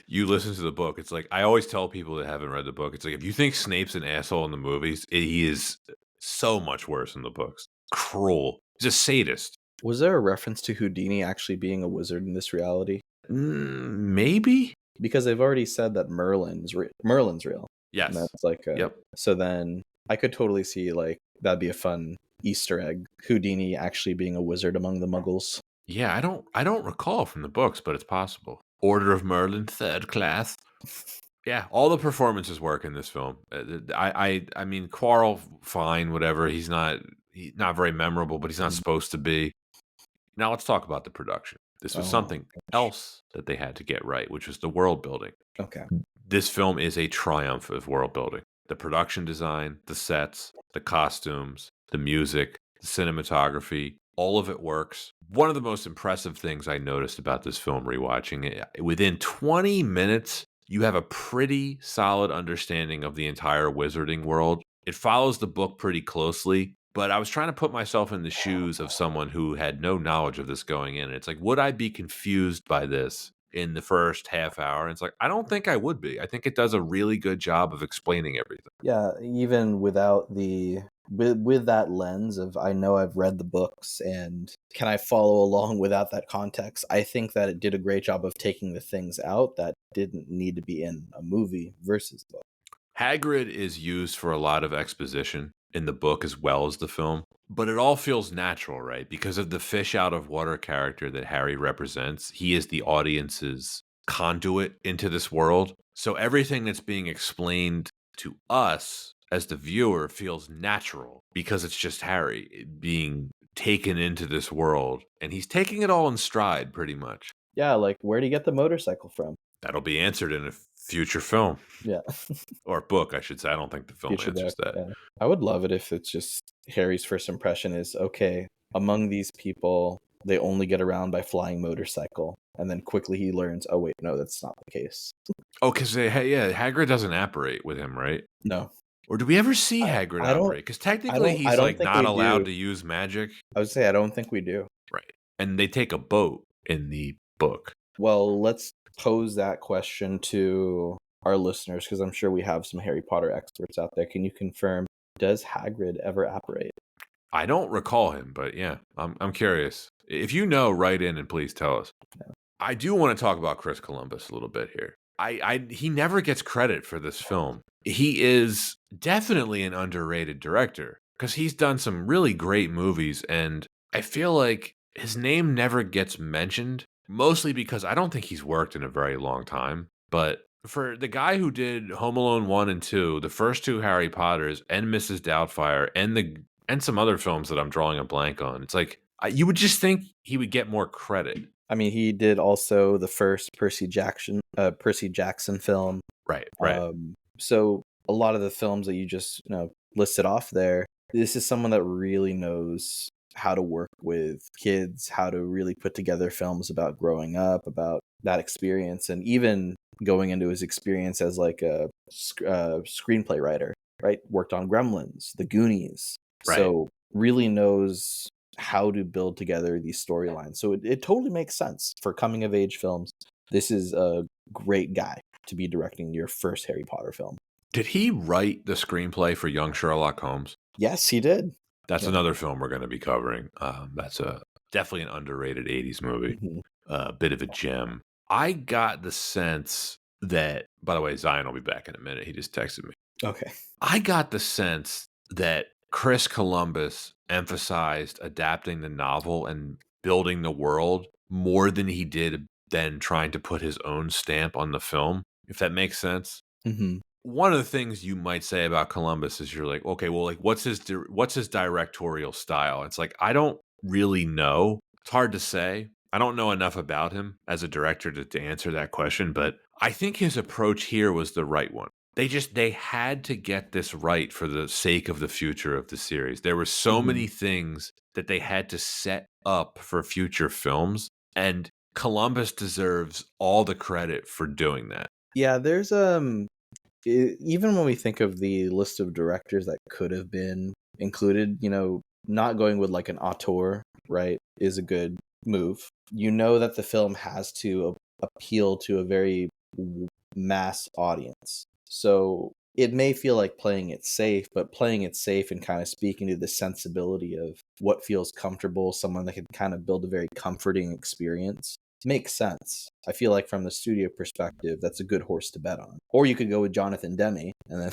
you listen to the book. It's like I always tell people that haven't read the book. It's like if you think Snape's an asshole in the movies, he is so much worse in the books. Cruel. He's a sadist. Was there a reference to Houdini actually being a wizard in this reality? Maybe. Because they've already said that Merlin's real. And Yes. that's like Yep. so then I could totally see like that'd be a fun Easter egg. Houdini actually being a wizard among the Muggles. Yeah, I don't recall from the books, but it's possible. Order of Merlin, third class. Yeah, all the performances work in this film. I mean, Quarrel, fine, whatever. He's not very memorable, but he's not Mhm. supposed to be. Now let's talk about the production. This was Oh my something gosh. else that they had to get right, which was the world building. Okay. This film is a triumph of world building. The production design, the sets, the costumes, the music, the cinematography, all of it works. One of the most impressive things I noticed about this film rewatching it, within 20 minutes, you have a pretty solid understanding of the entire wizarding world. It follows the book pretty closely, but I was trying to put myself in the shoes of someone who had no knowledge of this going in. It's like, would I be confused by this in the first half hour? And it's like, I don't think I would be. I think it does a really good job of explaining everything. Yeah, even without the with that lens of I know I've read the books and can I follow along without that context, I think that it did a great job of taking the things out that didn't need to be in a movie versus the book. Hagrid is used for a lot of exposition in the book as well as the film, but it all feels natural, right? Because of the fish out of water character that Harry represents, he is the audience's conduit into this world. So everything that's being explained to us as the viewer feels natural because it's just Harry being taken into this world, and he's taking it all in stride pretty much. Yeah, like, where'd he get the motorcycle from? That'll be answered in a future film Yeah. or book, I should say. I don't think the film Future answers book, that. yeah. I would love it if it's just Harry's first impression is, okay, among these people, they only get around by flying motorcycle. And then quickly he learns, oh, wait, no, that's not the case. Oh, because yeah, Hagrid doesn't apparate with him, right? No. Or do we ever see I, Hagrid I don't apparate? Because technically I he's don't like think not we allowed do. to use magic. I would say I don't think we do. Right. And they take a boat in the book. Well, let's pose that question to our listeners, because I'm sure we have some Harry Potter experts out there. Can you confirm, does Hagrid ever apparate? I don't recall him, but yeah, I'm curious. If you know, write in and please tell us. No. I do want to talk about Chris Columbus a little bit here. He never gets credit for this film. He is definitely an underrated director because he's done some really great movies, and I feel like his name never gets mentioned, mostly because I don't think he's worked in a very long time. But for the guy who did Home Alone 1 and 2, the first two Harry Potters, and Mrs. Doubtfire, and some other films that I'm drawing a blank on, it's like you would just think he would get more credit. I mean, he did also the first Percy Jackson film. Right. So a lot of the films that you just listed off there, this is someone that really knows how to work with kids, how to really put together films about growing up, about that experience, and even going into his experience as like a screenplay writer, right? Worked on Gremlins, The Goonies. Right. So really knows how to build together these storylines. So it totally makes sense for coming of age films. This is a great guy to be directing your first Harry Potter film. Did he write the screenplay for Young Sherlock Holmes? Yes, he did. That's another film we're going to be covering. That's definitely an underrated 80s movie. Mm-hmm. A bit of a gem. I got the sense that, by the way, Zion will be back in a minute. He just texted me. Okay. I got the sense that Chris Columbus emphasized adapting the novel and building the world more than he did than trying to put his own stamp on the film, if that makes sense. Mm-hmm. One of the things you might say about Columbus is you're like, okay, well, like what's his directorial style? It's like I don't really know. It's hard to say. I don't know enough about him as a director to answer that question, but I think his approach here was the right one. They had to get this right for the sake of the future of the series. There were so many things that they had to set up for future films, and Columbus deserves all the credit for doing that. Yeah, there's even when we think of the list of directors that could have been included, not going with like an auteur, right, is a good move. You know that the film has to appeal to a very mass audience. So it may feel like playing it safe, but playing it safe and kind of speaking to the sensibility of what feels comfortable, someone that can kind of build a very comforting experience, makes sense. I feel like from the studio perspective, that's a good horse to bet on. Or you could go with Jonathan Demme, and then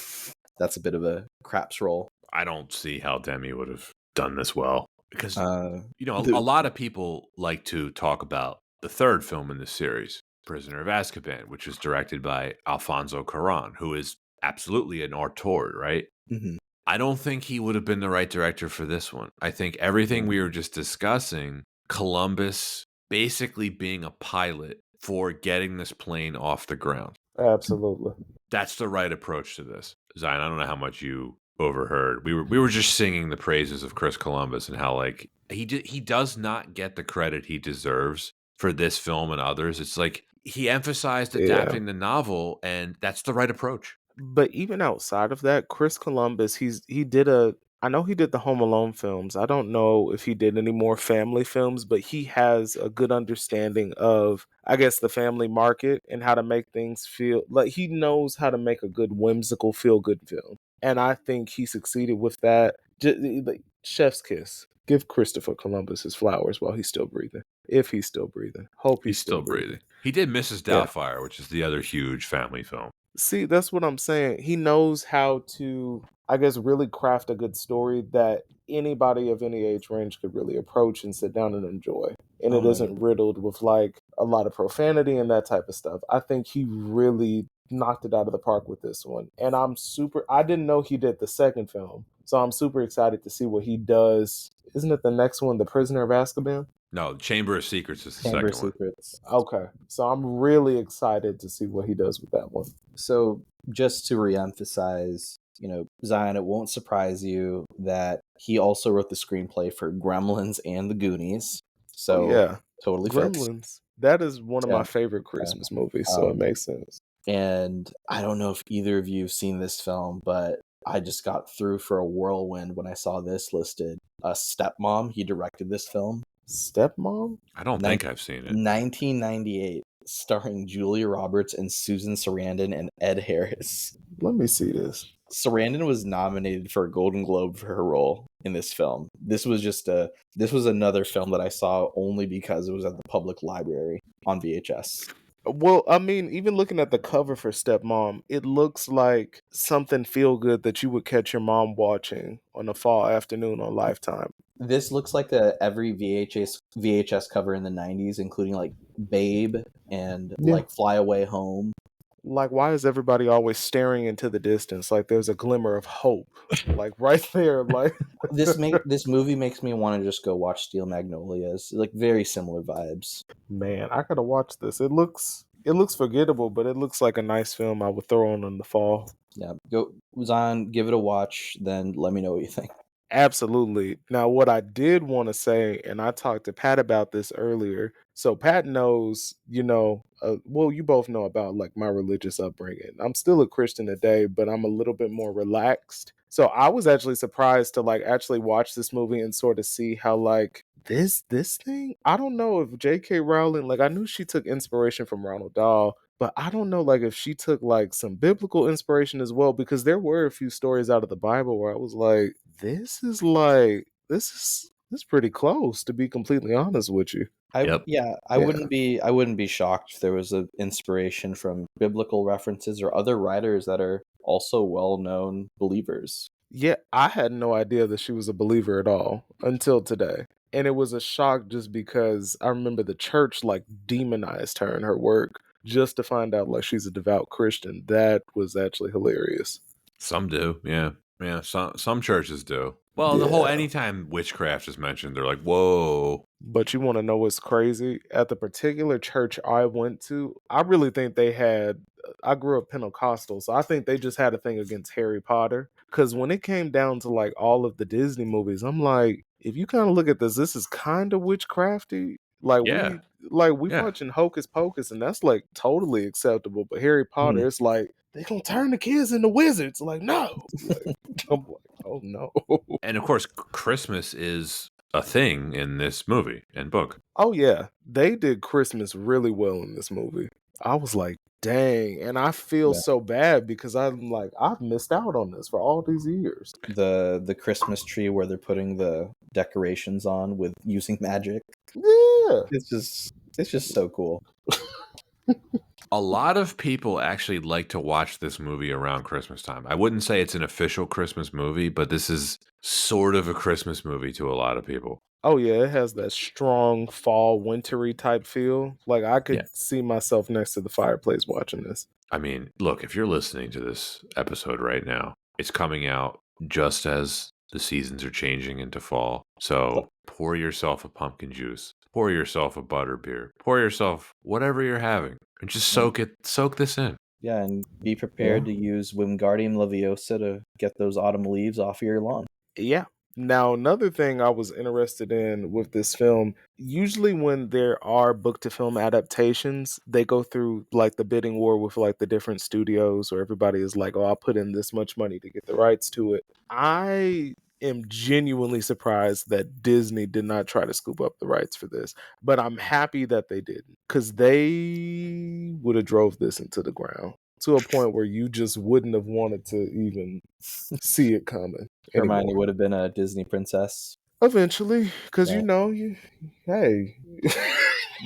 that's a bit of a craps roll. I don't see how Demme would have done this well because, a the- lot of people like to talk about the third film in this series, Prisoner of Azkaban, which was directed by Alfonso Cuarón, who is absolutely an auteur, right? Mhm. I don't think he would have been the right director for this one. I think everything we were just discussing, Columbus basically being a pilot for getting this plane off the ground. Absolutely. That's the right approach to this. Zion, I don't know how much you overheard. We were just singing the praises of Chris Columbus and how like he does not get the credit he deserves for this film and others. It's like he emphasized adapting the novel, and that's the right approach. But even outside of that, Chris Columbus, I know he did the Home Alone films. I don't know if he did any more family films, but he has a good understanding of, I guess, the family market and how to make things feel like he knows how to make a good whimsical feel good film. And I think he succeeded with that. Like, chef's kiss. Give Christopher Columbus his flowers while he's still breathing. If he's still breathing. Hope He's still breathing. He did Mrs. Doubtfire, which is the other huge family film. See, that's what I'm saying. He knows how to, I guess, really craft a good story that anybody of any age range could really approach and sit down and enjoy. And it isn't riddled with like a lot of profanity and that type of stuff. I think he really knocked it out of the park with this one. And I didn't know he did the second film. So I'm super excited to see what he does Isn't it the next one, The Prisoner of Azkaban? No, Chamber of Secrets is the Chamber of second one. Secrets. Okay, so I'm really excited to see what he does with that one. So just to reemphasize, Zion, it won't surprise you that he also wrote the screenplay for Gremlins and The Goonies. Oh So yeah, totally fits. Gremlins. That is one of Yeah. my favorite Yeah. Christmas movies, so it makes sense. And I don't know if either of you have seen this film, but I just got through for a whirlwind when I saw this listed. Stepmom, he directed this film. Stepmom? I don't think I've seen it. 1998, starring Julia Roberts and Susan Sarandon and Ed Harris. Let me see this. Sarandon was nominated for a Golden Globe for her role in this film. This was another film that I saw only because it was at the public library on VHS. Well, I mean, even looking at the cover for Stepmom, it looks like something feel good that you would catch your mom watching on a fall afternoon on Lifetime. This looks like every VHS cover in the 90s, including like Babe and Yeah. like Fly Away Home. Like, why is everybody always staring into the distance? Like, there's a glimmer of hope, like right there. Like, This movie makes me want to just go watch Steel Magnolias. Like very similar vibes. man, I gotta watch this. It looks forgettable, but it looks like a nice film I would throw on in the fall. Yeah, go Zion, give it a watch, then let me know what you think. Absolutely. Now, what I did want to say, and I talked to Pat about this earlier. So Pat knows, well, you both know about like my religious upbringing. I'm still a Christian today, but I'm a little bit more relaxed. So I was actually surprised to like actually watch this movie and sort of see how like this thing. I don't know if J.K. Rowling, like I knew she took inspiration from Ronald Dahl, but I don't know like if she took like some biblical inspiration as well, because there were a few stories out of the Bible where I was like, this is pretty close, to be completely honest with you. Yep. I wouldn't be shocked if there was an inspiration from biblical references or other writers that are also well-known believers. Yeah, I had no idea that she was a believer at all until today. And it was a shock just because I remember the church like demonized her and her work just to find out like she's a devout Christian. That was actually hilarious. Some do, yeah. Yeah, some churches do. Well, the whole anytime witchcraft is mentioned, they're like, whoa. But you want to know what's crazy? At the particular church I went to, I really think I grew up Pentecostal, so I think they just had a thing against Harry Potter. Because when it came down to like all of the Disney movies, I'm like, if you kind of look at this is kind of witchcrafty. Like Yeah. we Yeah. watching Hocus Pocus, and that's like totally acceptable. But Harry Potter, it's like they gonna turn the kids into wizards. Like no, like, I'm like, oh no. And of course, Christmas is a thing in this movie and book. Oh yeah, they did Christmas really well in this movie. I was like, dang, and I feel Yeah. so bad because I'm like, I've missed out on this for all these years. The Christmas tree where they're putting the decorations on with using magic. Yeah. It's just so cool. A lot of people actually like to watch this movie around Christmas time. I wouldn't say it's an official Christmas movie, but this is sort of a Christmas movie to a lot of people. Oh yeah, it has that strong fall wintry type feel. Like I could see myself next to the fireplace watching this. I mean, look, if you're listening to this episode right now, it's coming out just as the seasons are changing into fall. So pour yourself a pumpkin juice, pour yourself a butterbeer, pour yourself whatever you're having, and just soak this in. Yeah, and be prepared to use Wingardium Leviosa to get those autumn leaves off of your lawn. Yeah. Now, another thing I was interested in with this film, usually when there are book to film adaptations, they go through like the bidding war with like the different studios, where everybody is like, oh, I'll put in this much money to get the rights to it. I am genuinely surprised that Disney did not try to scoop up the rights for this, but I'm happy that they didn't, because they would have drove this into the ground to a point where you just wouldn't have wanted to even see it coming. Hermione would have been a Disney princess. Eventually, because Yeah. hey.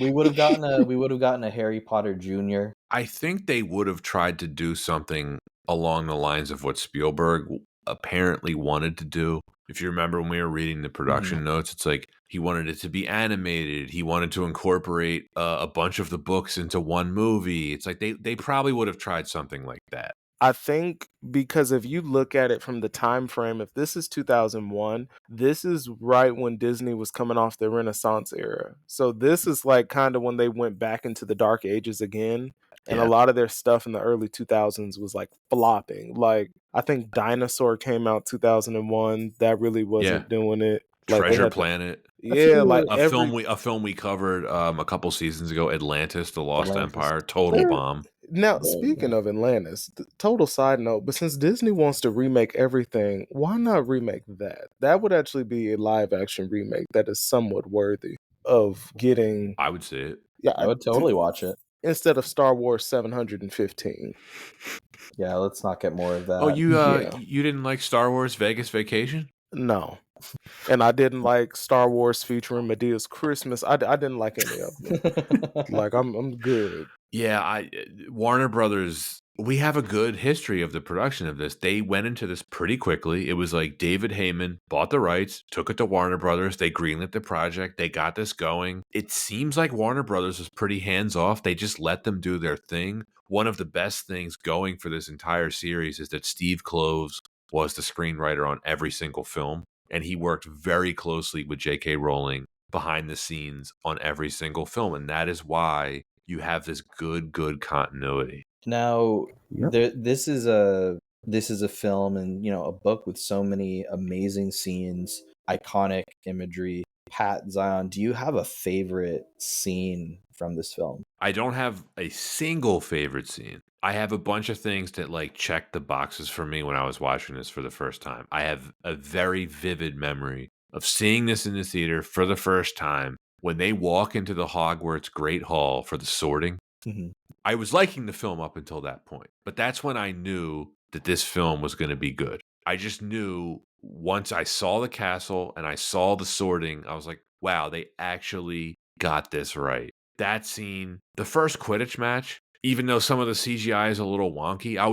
We would have gotten a Harry Potter Jr. I think they would have tried to do something along the lines of what Spielberg apparently wanted to do. If you remember when we were reading the production notes, it's like he wanted it to be animated. He wanted to incorporate a bunch of the books into one movie. It's like they probably would have tried something like that. I think because if you look at it from the time frame, if this is 2001, this is right when Disney was coming off the Renaissance era. So this is like kind of when they went back into the dark ages again. And a Yeah. lot of their stuff in the early 2000s was like flopping. Like I think Dinosaur came out 2001. That really Yeah. wasn't doing it. Like they Treasure had to, Planet. I yeah, feel like like A film we covered a couple seasons ago, Atlantis, The Lost Atlantis. Empire, total there. bomb. Now, Yeah. speaking of Atlantis, total side note, but since Disney wants to remake everything, why not remake that? That would actually be a live action remake that is somewhat worthy of getting, I would say it. yeah, I would totally watch it. instead of Star Wars 715. Yeah, let's not get more of Oh, that. Yeah, you didn't like Star Wars Vegas Vacation? no. And I didn't like Star Wars featuring Medea's Christmas. I didn't like any of them. Like, I'm good. Yeah, I Warner Brothers, we have a good history of the production of this. They went into this pretty quickly. It was like David Heyman bought the rights, took it to Warner Brothers, they greenlit the project, they got this going. It seems like Warner Brothers was pretty hands-off. They just let them do their thing. One of the best things going for this entire series is that Steve Kloves was the screenwriter on every single film, and he worked very closely with J.K. Rowling behind the scenes on every single film, and that is why you have this good continuity. Now, Yep. this is a film and a book with so many amazing scenes, iconic imagery. Pat, Zion, do you have a favorite scene from this film? I don't have a single favorite scene. I have a bunch of things that like check the boxes for me when I was watching this for the first time. I have a very vivid memory of seeing this in the theater for the first time when they walk into the Hogwarts Great Hall for the sorting. Mhm. I was liking the film up until that point, but that's when I knew that this film was going to be good. I just knew once I saw the castle and I saw the sorting, I was like, wow, they actually got this right. That scene, the first Quidditch match, even though some of the CGI is a little wonky, I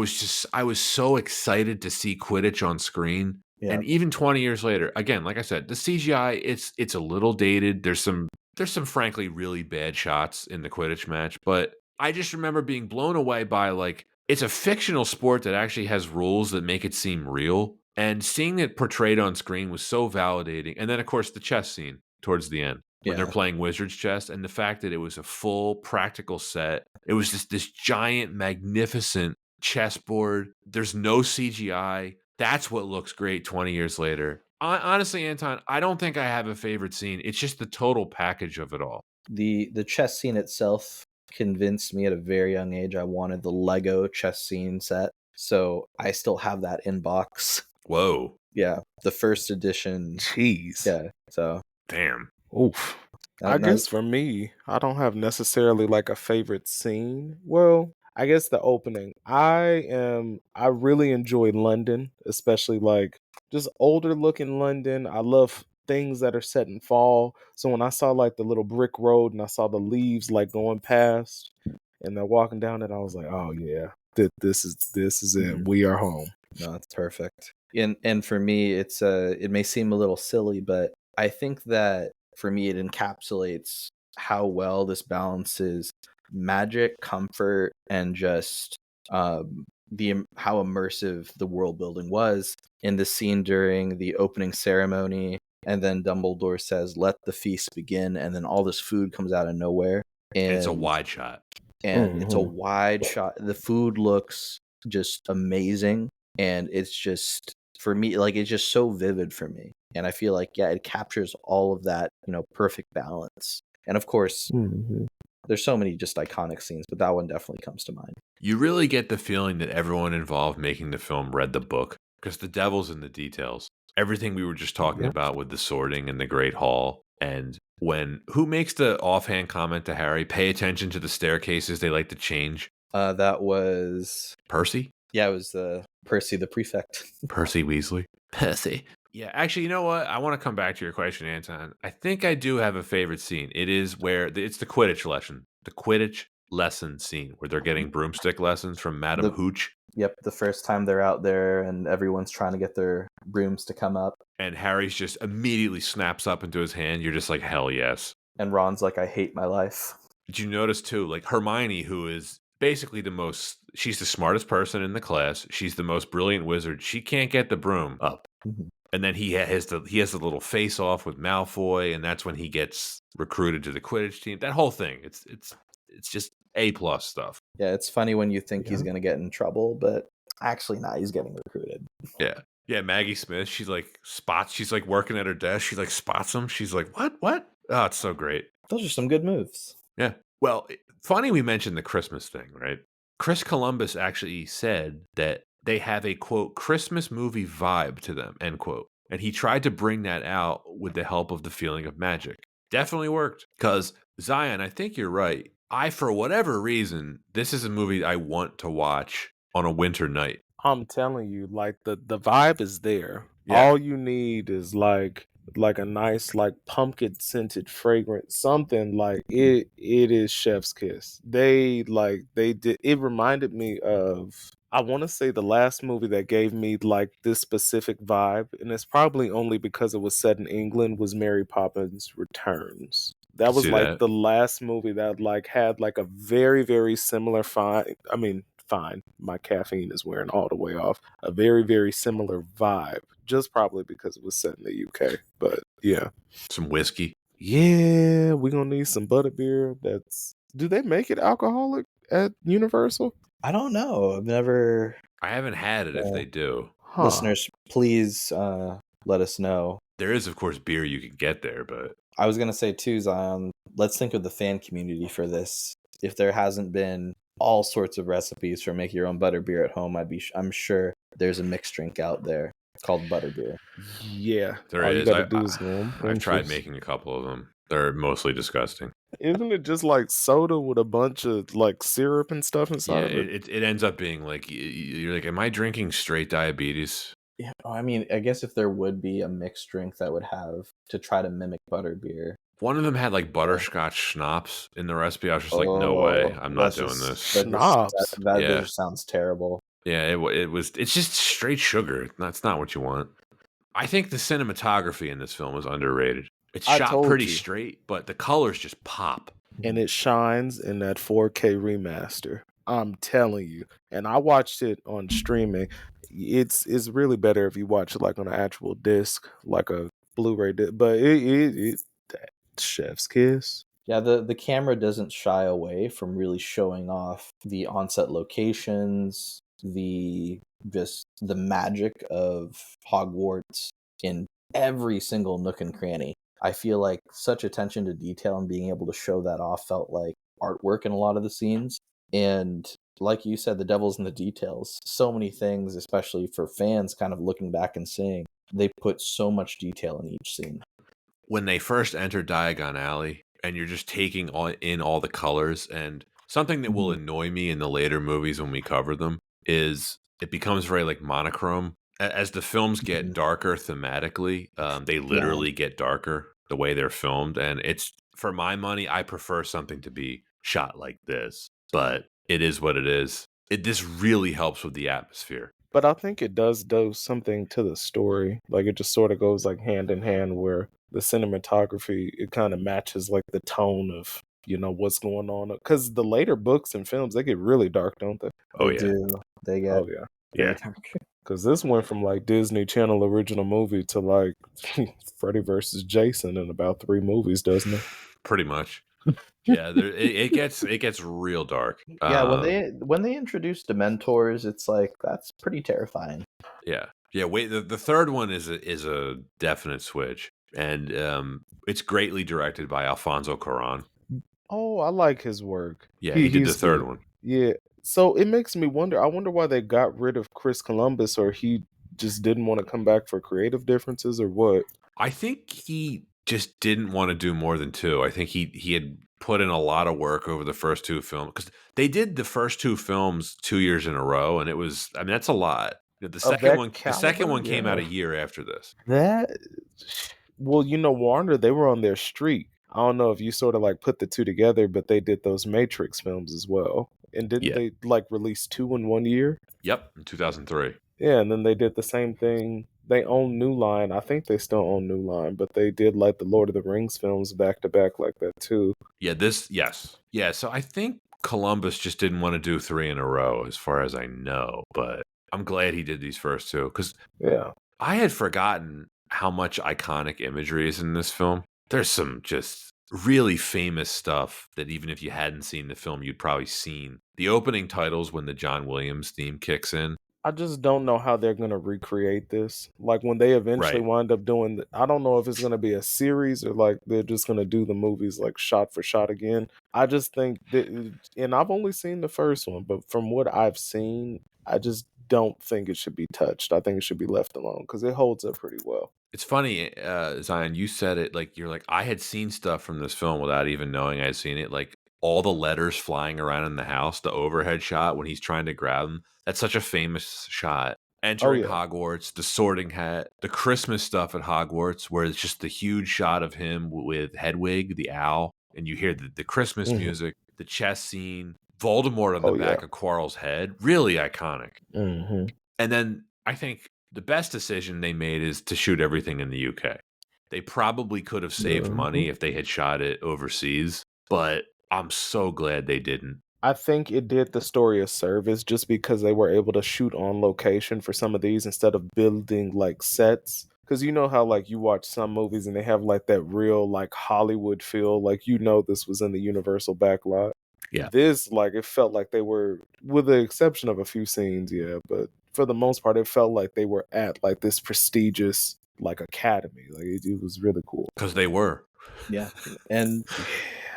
was so excited to see Quidditch on screen. Yeah. And even 20 years later, again, like I said, the CGI, it's a little dated. There's some frankly really bad shots in the Quidditch match, but I just remember being blown away by like it's a fictional sport that actually has rules that make it seem real, and seeing it portrayed on screen was so validating. And then of course the chess scene towards the end when they're Yeah. playing wizard's chess, and the fact that it was a full practical set. It was just this giant magnificent chessboard. There's no CGI. That's what looks great 20 years later. Honestly, Anton, I don't think I have a favorite scene. It's just the total package of it all. The chess scene itself convinced me at a very young age I wanted the Lego chess scene set. So I still have that in box. Whoa. Yeah, the first edition. Jeez. Yeah, so Damn. Oof. I now, guess for me, I don't have necessarily like a favorite scene. Well, I guess the opening. I really enjoy London, especially like just older looking London. I love things that are set in fall. So when I saw like the little brick road and I saw the leaves like going past and they're walking down it, I was like, "Oh yeah. This is it. Mhm. We are home." no, it's perfect. And for me, it may seem a little silly, but I think that for me it encapsulates how well this balances magic, comfort, and just how immersive the world building was in the scene during the opening ceremony. And then Dumbledore says, "Let the feast begin," and then all this food comes out of nowhere, And it's a and wide shot. it's a Mhm. wide shot. The food looks just amazing, and it's just for me like it's just so vivid for me. And I feel like it captures all of that, perfect balance. And of course, Mhm. there's so many just iconic scenes, but that one definitely comes to mind. You really get the feeling that everyone involved making the film read the book because the devil's in the details. Everything we were just talking Yep. about with the sorting in the Great Hall, and when who makes the offhand comment to Harry, pay attention to the staircases they like to change? That was Percy? it was Percy the prefect. Percy Weasley? Percy. Yeah, actually, you know what? I want to come back to your question, Anton. I think I do have a favorite scene. It is where it's the Quidditch lesson. The Quidditch lesson scene where they're getting broomstick lessons from Madam The Hooch. Yep, the first time they're out there and everyone's trying to get their brooms to come up, And Harry's just immediately snaps up into his hand. You're just like, hell yes. and Ron's like, "I hate my life." Did you notice too, like Hermione, who is basically she's the smartest person in the class. She's the most brilliant wizard. She can't get the broom up. Mhm. And then he has the little face off with Malfoy, and that's when he gets recruited to the Quidditch team. That whole thing, it's just A+ stuff. Yeah, it's funny when you think he's Yeah. gonna get in trouble, but actually not. He's getting recruited. Yeah. Yeah, Maggie Smith, she's like working at her desk. She like spots him. She's like, "What? What?" Oh, it's so great. Those are some good moves. Yeah. Well, funny we mentioned the Christmas thing, right? Chris Columbus actually said that they have a quote Christmas movie vibe to them, end quote. And he tried to bring that out with the help of the feeling of magic. Definitely worked. Because Zion, I think you're right. For whatever reason, this is a movie I want to watch on a winter night. I'm telling you, like the vibe is there. Yeah. All you need is like a nice like pumpkin scented fragrance, something like it is chef's kiss. They did it reminded me of I want to say the last movie that gave me like this specific vibe, and it's probably only because it was set in England, was Mary Poppins Returns. That was See like that? the last movie that like had like a very, very similar fine. My caffeine is wearing all the way off. A very, very similar vibe, just probably because it was set in the UK. But yeah, Some whiskey. yeah, we're gonna need some butterbeer. Do they make it alcoholic at Universal? I don't know. I've never. I haven't had it if Yeah. they do. Huh. Listeners, please let us know. There is, of course, beer you can get there, but I was gonna say too, Zion. Let's think of the fan community for this. If there hasn't been all sorts of recipes for make your own butterbeer at home, I'm sure there's a mixed drink out there called butterbeer. Yeah, there all you is. got to do is go on I've tried Pinterest. making a couple of them. They're mostly disgusting. Isn't it just like soda with a bunch of like syrup and stuff inside Yeah, of it? it ends up being like you're like, am I drinking straight diabetes? Yeah, I mean, I guess if there would be a mixed drink that would have to try to mimic butterbeer. One of them had like butterscotch schnapps in the recipe. I was just like, no way, I'm not doing this. Schnapps. That Yeah, just sounds terrible. yeah, it was. It's just straight sugar. That's not what you want. I think the cinematography in this film is underrated. It's I shot told pretty you. straight, but the colors just pop. And it shines in that 4K remaster. I'm telling you. And I watched it on streaming. It's really better if you watch it like on an actual disc, like a Blu-ray disc. But that chef's kiss. Yeah, the camera doesn't shy away from really showing off the onset locations, the magic of Hogwarts in every single nook and cranny. I feel like such attention to detail and being able to show that off felt like artwork in a lot of the scenes. And like you said, the devil's in the details. So many things, especially for fans kind of looking back and seeing, they put so much detail in each scene. When they first enter Diagon Alley, and you're just taking in all the colors, and something that will annoy me in the later movies when we cover them is it becomes very like monochrome. As the films get darker thematically, they literally get darker the way they're filmed, and it's for my money, I prefer something to be shot like this, but it is what it is. This really helps with the atmosphere. But I think it does do something to the story. Like it just sort of goes like hand in hand where the cinematography, it kind of matches like the tone of, what's going on. Because the later books and films, they get really dark, don't they? Oh They yeah, do. They get Oh yeah. yeah. Because this went from like Disney Channel original movie to like Freddy versus Jason in about 3 movies, doesn't it? Pretty much. Yeah, it gets real dark. Yeah, when they introduce Dementors, it's like that's pretty terrifying. Yeah. Wait, the third one is a definite switch, and it's greatly directed by Alfonso Cuarón. Oh, I like his work. Yeah, he did the He's third good. one. Yeah. So it makes me wonder. I wonder why they got rid of Chris Columbus, or he just didn't want to come back for creative differences, or what? I think he just didn't want to do more than 2. I think he had put in a lot of work over the first 2 films because they did the first 2 films 2 years in a row, and it was that's a lot. The Of second that one, caliber? came out Yeah. a year after this. That well, Warner, they were on their streak. I don't know if you sort of like put the two together, but they did those Matrix films as well. And didn't Yeah. they like release 2 in 1 year? Yep, in 2003. Yeah, and then they did the same thing. They own New Line. I think they still own New Line, but they did like the Lord of the Rings films back to back like that too. Yeah, yes. Yeah, so I think Columbus just didn't want to do 3 in a row, as far as I know. But I'm glad he did these first two because Yeah. I had forgotten how much iconic imagery is in this film. There's some just really famous stuff that even if you hadn't seen the film, you'd probably seen. The opening titles when the John Williams theme kicks in. I just don't know how they're gonna recreate this. Like when they eventually Right. wind up doing, I don't know if it's gonna be a series or like they're just gonna do the movies like shot for shot again. I just think that, and I've only seen the first one, but from what I've seen, I just don't think it should be touched. I think it should be left alone because it holds up pretty well. It's funny, Zion, you said it like you're like, I had seen stuff from this film without even knowing I'd seen it. Like all the letters flying around in the house, the overhead shot when he's trying to grab them. That's such a famous shot. Oh Entering yeah. Hogwarts, the sorting hat, the Christmas stuff at Hogwarts, where it's just the huge shot of him with Hedwig, the owl, and you hear the Christmas Hmm. music, the chess scene, Voldemort on the Oh yeah. back of Quirrell's head. Really iconic. Hmm. And then I think the best decision they made is to shoot everything in the UK. They probably could have saved Hmm. money if they had shot it overseas, but I'm so glad they didn't. I think it did the story a service just because they were able to shoot on location for some of these instead of building like sets. Because you know how like you watch some movies and they have like that real like Hollywood feel, like this was in the Universal backlot. Yeah, This like it felt like they were, with the exception of a few scenes, yeah, but for the most part, it felt like they were at like this prestigious like academy. Like it was really cool. because they were. Yeah, and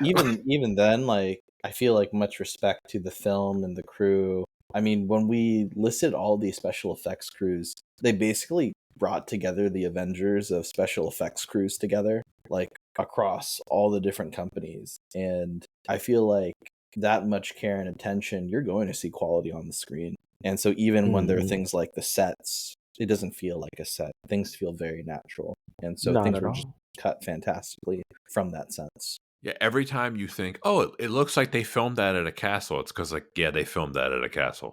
Yeah. even then, like, I feel like much respect to the film and the crew. I mean, when we listed all these special effects crews, they basically brought together the Avengers of special effects crews together, like across all the different companies. And I feel like that much care and attention, you're going to see quality on the screen. And so even when there are Mhm. things like the sets, it doesn't feel like a set. Things feel very natural. And so Not things at were just all. cut fantastically from that sense. Yeah, every time you think, oh, it looks like they filmed that at a castle, it's because, like, yeah, they filmed that at a castle.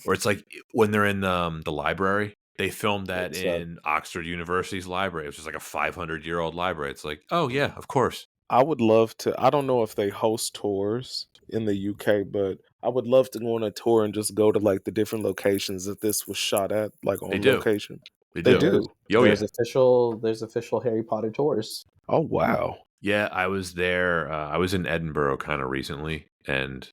Or it's like when they're in the library, they filmed that It's in Oxford University's library. It's just like a 500-year-old library. It's like, oh, yeah, of course. I would love to. I don't know if they host tours in the UK, but I would love to go on a tour and just go to like the different locations that this was shot at, like They on do. location. They They do. there's do. Oh, yeah. there's official Harry Potter tours. Oh wow. Yeah, I was there. I was in Edinburgh kind of recently, and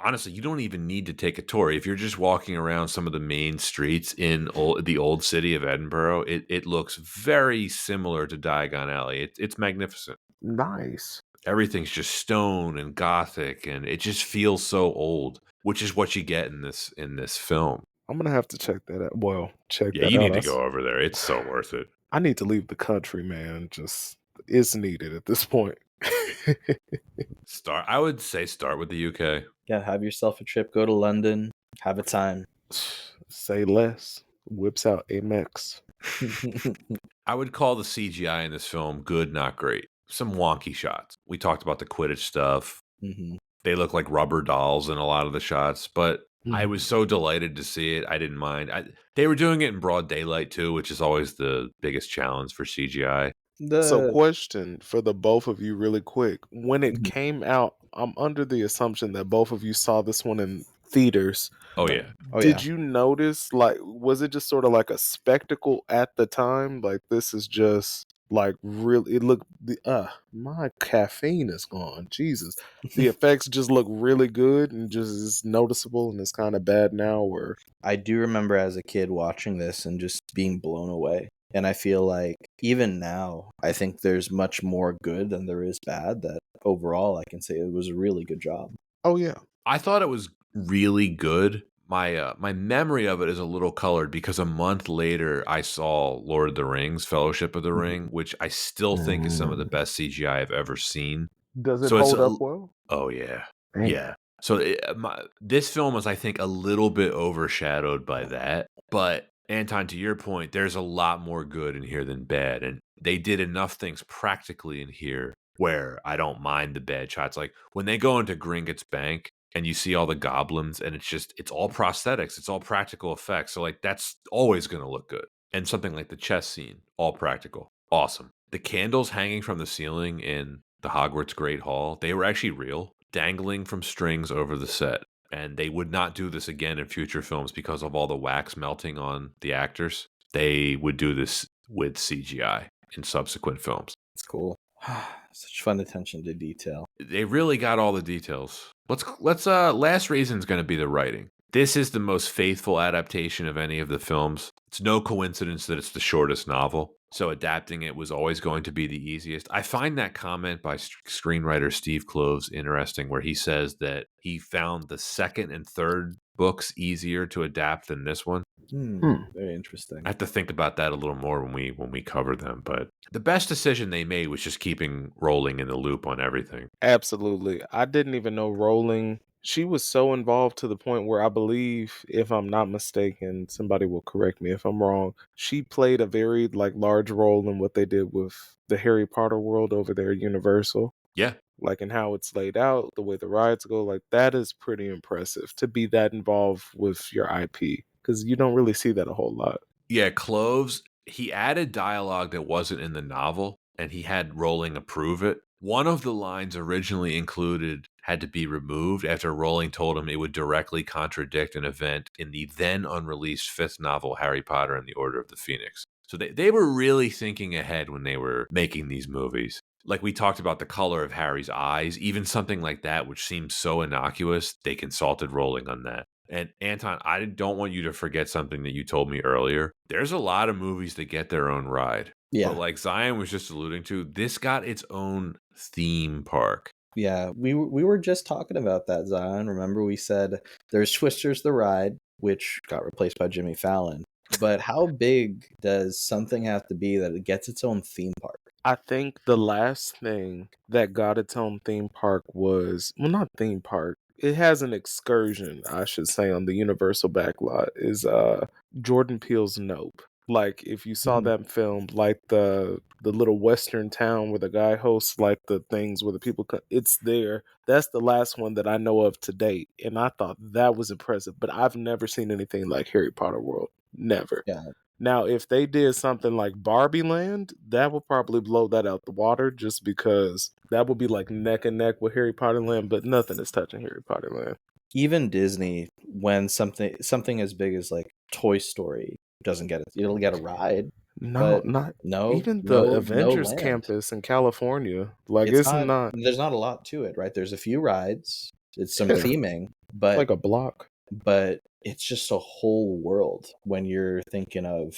honestly, you don't even need to take a tour. If you're just walking around some of the main streets in the old city of Edinburgh, it looks very similar to Diagon Alley. It's magnificent. Nice. Everything's just stone and gothic, and it just feels so old, which is what you get in this film. I'm gonna have to check that out. Well, check Yeah, that you out. need to go over there. It's so worth it. I need to leave the country, man. Just it's needed at this point. I would say start with the UK. Yeah, have yourself a trip, go to London, have a time. Say less. Whips out Amex. I would call the CGI in this film good, not great. Some wonky shots. We talked about the Quidditch stuff. Hmm. They look like rubber dolls in a lot of the shots, but I was Mhm. so delighted to see it. I didn't mind. They were doing it in broad daylight too, which is always the biggest challenge for CGI. So, The question for the both of you, really quick. When it Mhm. came out, I'm under the assumption that both of you saw this one in theaters. Oh yeah. Oh yeah, Did you notice, like, was it just sort of like a spectacle at the time? Like, this is just like really, it looked, my caffeine is gone. Jesus. The effects just look really good and just is noticeable and it's kind of bad now, or, I do remember as a kid watching this and just being blown away. And I feel like even now, I think there's much more good than there is bad. That overall, I can say it was a really good job. oh, yeah. I thought it was really good. My memory of it is a little colored because a month later I saw Lord of the Rings, Fellowship of the Mhm. Ring, which I still think is some of the Mm. best CGI I've ever seen. Does it So it's hold up well? oh yeah. Man. Yeah. So this film was, I think, a little bit overshadowed by that. But Anton, to your point, there's a lot more good in here than bad, and they did enough things practically in here where I don't mind the bad shots. Like when they go into Gringotts Bank and you see all the goblins, and it's all prosthetics, it's all practical effects. So like that's always going to look good. And something like the chess scene, all practical, awesome. The candles hanging from the ceiling in the Hogwarts Great Hall, they were actually real. dangling from strings over the set. And they would not do this again in future films because of all the wax melting on the actors. They would do this with CGI in subsequent films. It's cool. Such fun attention to detail. They really got all the details. Last reason is going to be the writing. This is the most faithful adaptation of any of the films. It's no coincidence that it's the shortest novel, so adapting it was always going to be the easiest. I find that comment by screenwriter Steve Kloves interesting, where he says that he found the second and third books easier to adapt than this one. Very interesting. I have to think about that a little more when we cover them, but the best decision they made was just keeping Rowling in the loop on everything. Absolutely. I didn't even know Rowling. She was so involved to the point where I believe, if I'm not mistaken, somebody will correct me if I'm wrong, she played a very large role in what they did with the Harry Potter world over there at Universal. Yeah. And how it's laid out, the way the rides go, that is pretty impressive to be that involved with your IP, because you don't really see that a whole lot. Yeah, Kloves, he added dialogue that wasn't in the novel, and he had Rowling approve it. One of the lines originally included had to be removed after Rowling told him it would directly contradict an event in the then unreleased fifth novel, Harry Potter and the Order of the Phoenix. So they were really thinking ahead when they were making these movies. Like we talked about the color of Harry's eyes, even something like that, which seems so innocuous, they consulted Rowling on that. And Anton, I don't want you to forget something that you told me earlier. There's a lot of movies that get their own ride. Yeah. But like Zion was just alluding to, this got its own theme park. Yeah, we were just talking about that, Zion. Remember we said there's Twisters the Ride, which got replaced by Jimmy Fallon. But how big does something have to be that it gets its own theme park? I think the last thing that got its own theme park was, well, not theme park. It has an excursion, I should say, on the Universal backlot, is Jordan Peele's Nope. If you saw that film, the little western town where the guy hosts the things where the people it's there. That's the last one that I know of to date, and I thought that was impressive. But I've never seen anything like Harry Potter World. Never. Yeah. Now, if they did something like Barbie Land, that would probably blow that out the water, just because that would be neck and neck with Harry Potter Land, but nothing is touching Harry Potter Land. Even Disney, when something as big as Toy Story doesn't get it, it'll get a ride. No, even the Avengers land. campus in California. There's not a lot to it, right? There's a few rides, it's some theming, but like a block. But it's just a whole world when you're thinking of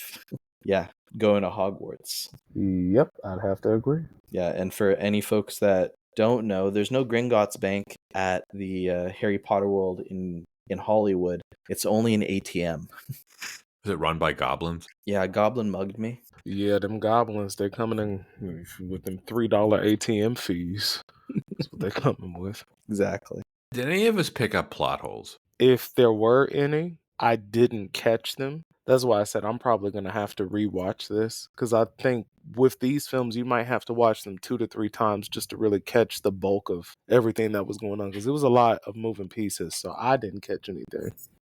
going to Hogwarts. Yep, I'd have to agree. Yeah, and for any folks that don't know, there's no Gringotts Bank at the Harry Potter world in Hollywood. It's only an ATM. Is it run by goblins? Yeah, a goblin mugged me. Yeah, them goblins, they're coming in with them $3 ATM fees. That's what they're coming with. Exactly. Did any of us pick up plot holes? If there were any, I didn't catch them. That's why I said I'm probably going to have to rewatch this, because I think with these films, you might have to watch them 2 to 3 times just to really catch the bulk of everything that was going on, because it was a lot of moving pieces, so I didn't catch anything.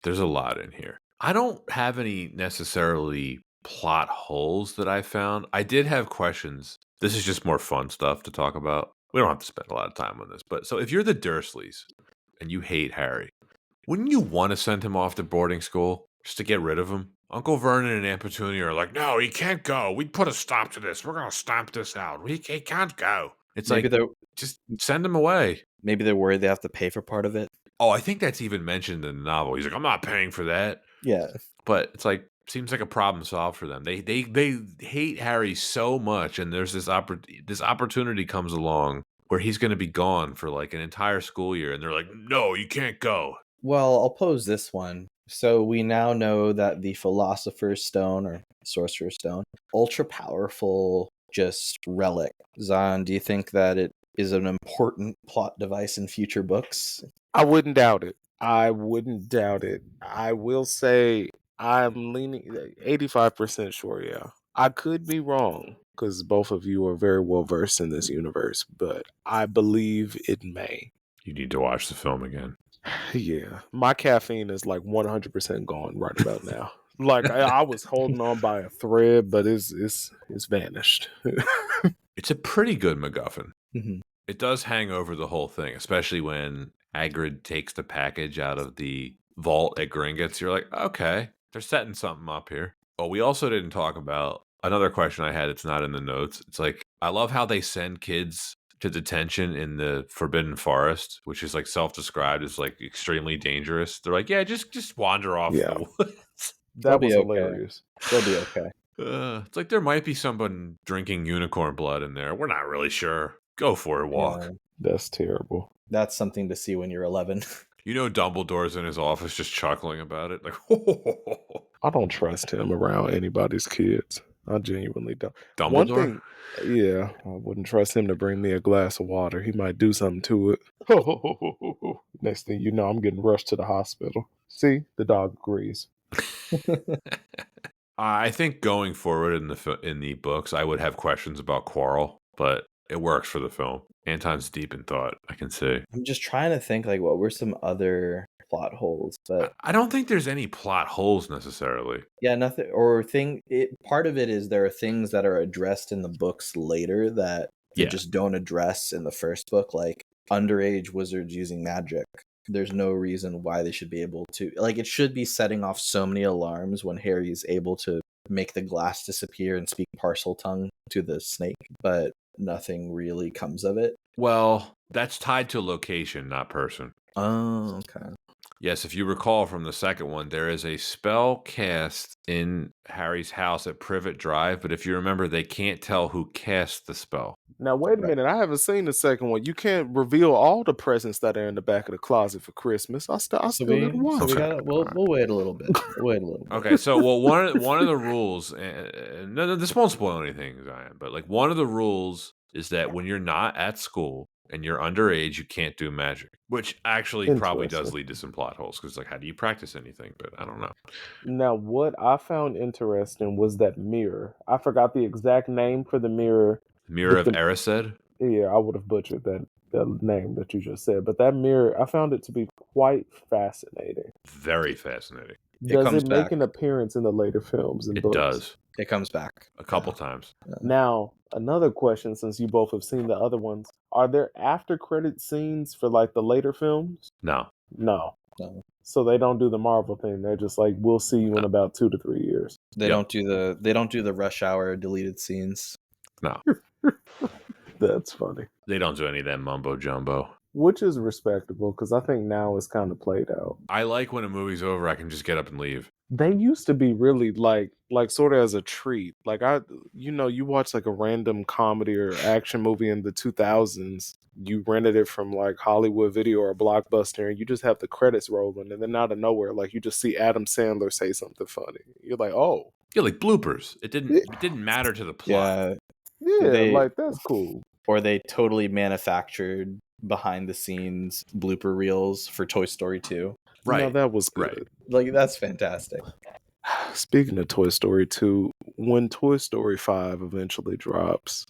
There's a lot in here. I don't have any necessarily plot holes that I found. I did have questions. This is just more fun stuff to talk about. We don't have to spend a lot of time on this, but so if you're the Dursleys and you hate Harry, wouldn't you want to send him off to boarding school just to get rid of him? Uncle Vernon and Aunt Petunia are like, no, he can't go. We put a stop to this. We're going to stamp this out. He can't go. It's just send him away. Maybe they're worried they have to pay for part of it. Oh, I think that's even mentioned in the novel. He's like, I'm not paying for that. Yeah. But it's seems like a problem solved for them. They hate Harry so much, and there's this opportunity comes along where he's going to be gone for an entire school year, and they're like, no, you can't go. Well, I'll pose this one. So we now know that the Philosopher's Stone, or Sorcerer's Stone, ultra powerful, just relic. Zan, do you think that it is an important plot device in future books? I wouldn't doubt it. I will say I'm leaning 85% sure, yeah. I could be wrong, because both of you are very well versed in this universe, but I believe it may. You need to watch the film again. Yeah, my caffeine is 100% gone right about now. I was holding on by a thread, but it's vanished. It's a pretty good MacGuffin. Mm-hmm. It does hang over the whole thing, especially when Hagrid takes the package out of the vault at Gringotts. You're like, okay, they're setting something up here. Well, we also didn't talk about another question I had. It's not in the notes. It's like, I love how they send kids to detention in the Forbidden Forest, which is like self-described as like extremely dangerous. They're like, yeah, just wander off Yeah, the woods. They'll that be was okay. hilarious. They'll be okay. It's like there might be someone drinking unicorn blood in there. We're not really sure. Go for a walk. Yeah, That's terrible. that's something to see when you're 11. You know, Dumbledore's in his office just chuckling about it. Like, I don't trust him around anybody's kids. I genuinely don't. One Dumbledore? thing, yeah, I wouldn't trust him to bring me a glass of water. He might do something to it. Next thing you know, I'm getting rushed to the hospital. See, the dog agrees. I think going forward in the books, I would have questions about Quirrell, but it works for the film. Anton's deep in thought, I can see. I'm just trying to think like what were some other plot holes, but I don't think there's any plot holes necessarily. yeah, nothing or thing it part of it is there are things that are addressed in the books later that they Yeah. just don't address in the first book, like underage wizards using magic. There's no reason why they should be able to, like, it should be setting off so many alarms when Harry's able to make the glass disappear and speak parcel tongue to the snake, but nothing really comes of it. Well, that's tied to location, not person. Oh, okay. Yes, if you recall from the second one, there is a spell cast in Harry's house at Privet Drive, but if you remember, they can't tell who cast the spell. Now, wait a minute. I haven't seen the second one. You can't reveal all the presents that are in the back of the closet for Christmas. I still didn't So watch we it. got we'll wait a little bit. We'll wait a little bit. Okay, so well, one of the rules, no, this won't spoil anything, Zion, but like one of the rules is that when you're not at school and you're underage, you can't do magic, which actually probably does Interesting. lead to some plot holes because like, how do you practice anything? But I don't know. Now, what I found interesting was that mirror. I forgot the exact name for the mirror. Mirror With of the Erised, Yeah, I would have butchered that name that you just said, but that mirror, I found it to be quite fascinating. very fascinating. It Does comes it make back. an appearance in the later films and It books? does It comes back a couple times. Now, another question, since you both have seen the other ones, are there after credit scenes for like the later films? No, No. No. So they don't do the Marvel thing. They're just like, we'll see you in about 2 to 3 years. They Yep. don't do the rush hour deleted scenes. no, That's funny. they don't do any of that mumbo jumbo. Which is respectable because I think now it's kind of played out. I like when a movie's over, I can just get up and leave. They used to be really like sort of as a treat. Like you watch like a random comedy or action movie in the 2000s. You rented it from like Hollywood Video or Blockbuster, and you just have the credits rolling, and then out of nowhere, like you just see Adam Sandler say something funny. You're like, oh, Yeah, like bloopers. It didn't matter to the plot. They- like that's cool. Or they totally manufactured behind the scenes blooper reels for Toy Story 2. Right. No, that was good. Right. Like, that's fantastic. Speaking of Toy Story 2, when Toy Story 5 eventually drops,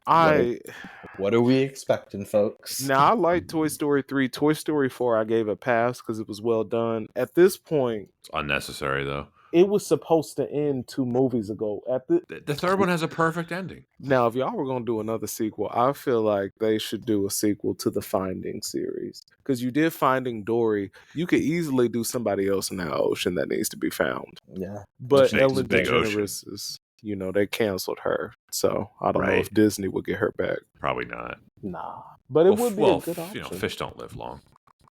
What are we expecting, folks? Now, I like Toy Story 3. Toy Story 4, I gave a pass because it was well done. At this point, It's unnecessary though. it was supposed to end 2 movies ago. The third one has a perfect ending. Now, if y'all were going to do another sequel, I feel like they should do a sequel to the Finding series. Because you did Finding Dory. You could easily do somebody else in that ocean that needs to be found. Yeah. But It's a Ellen big DeGeneres is, they canceled her. So I don't know Right. if Disney would get her back. Probably not. Nah. But it would be a good option. Fish don't live long.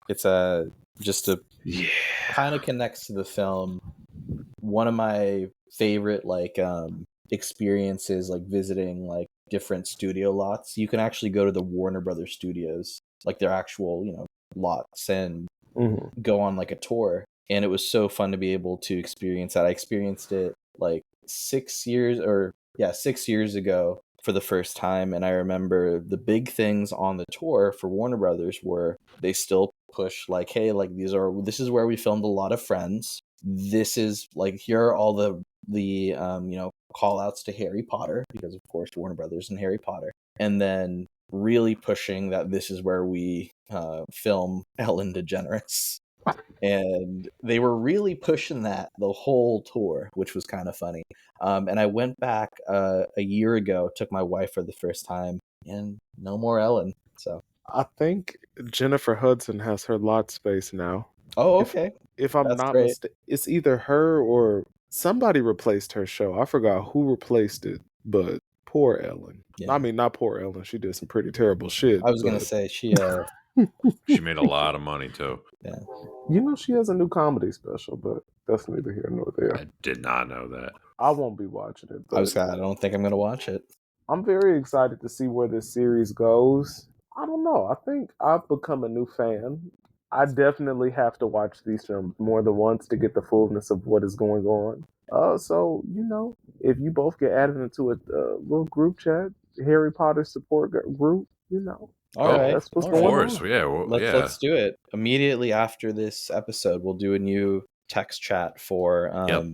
It's just to kind of connects to the film. One of my favorite experiences, like visiting like different studio lots. You can actually go to the Warner Brothers studios, like their actual lots, and go on like a tour. And it was so fun to be able to experience that. I experienced it like 6 years ago for the first time, and I remember the big things on the tour for Warner Brothers were they still push like, hey, like this is where we filmed a lot of Friends. This is like, here are all the call outs to Harry Potter, because of course Warner Brothers and Harry Potter, and then really pushing that this is where we film Ellen DeGeneres. And they were really pushing that the whole tour, which was kind of funny. And I went back a year ago, took my wife for the first time, and no more Ellen. So, I think Jennifer Hudson has her lot space now. oh, If okay, if I'm that's not great. mistaken, it's either her or somebody replaced her show. I forgot who replaced it, but poor Ellen. Yeah, I mean, not poor Ellen. She did some pretty terrible shit, I was gonna but say she. She made a lot of money too. Yeah, she has a new comedy special, but that's neither here nor there. I did not know that. I won't be watching it, I was. but I don't think I'm gonna watch it. I'm very excited to see where this series goes. I don't know. I think I've become a new fan. I definitely have to watch these films more than once to get the fullness of what is going on. So if you both get added into a little group chat, Harry Potter support group, All Oh, right, that's what's all of going right. course. on. Yeah. Well, yeah. Let's do it immediately after this episode. We'll do a new text chat for Yep.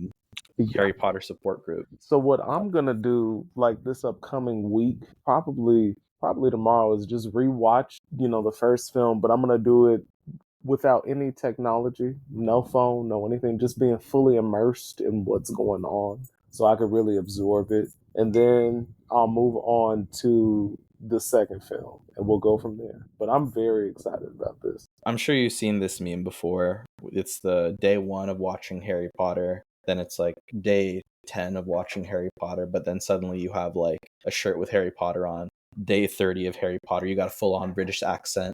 Yeah. Harry Potter support group. So what I'm gonna do, like this upcoming week, probably tomorrow, is just rewatch, the first film, but I'm gonna do it without any technology, no phone, no anything, just being fully immersed in what's going on, so I could really absorb it, and then I'll move on to the second film, and we'll go from there. But I'm very excited about this. I'm sure you've seen this meme before. It's the day 1 of watching Harry Potter, then it's like day 10 of watching Harry Potter, but then suddenly you have like a shirt with Harry Potter on. Day 30 of Harry Potter, you got a full on British accent.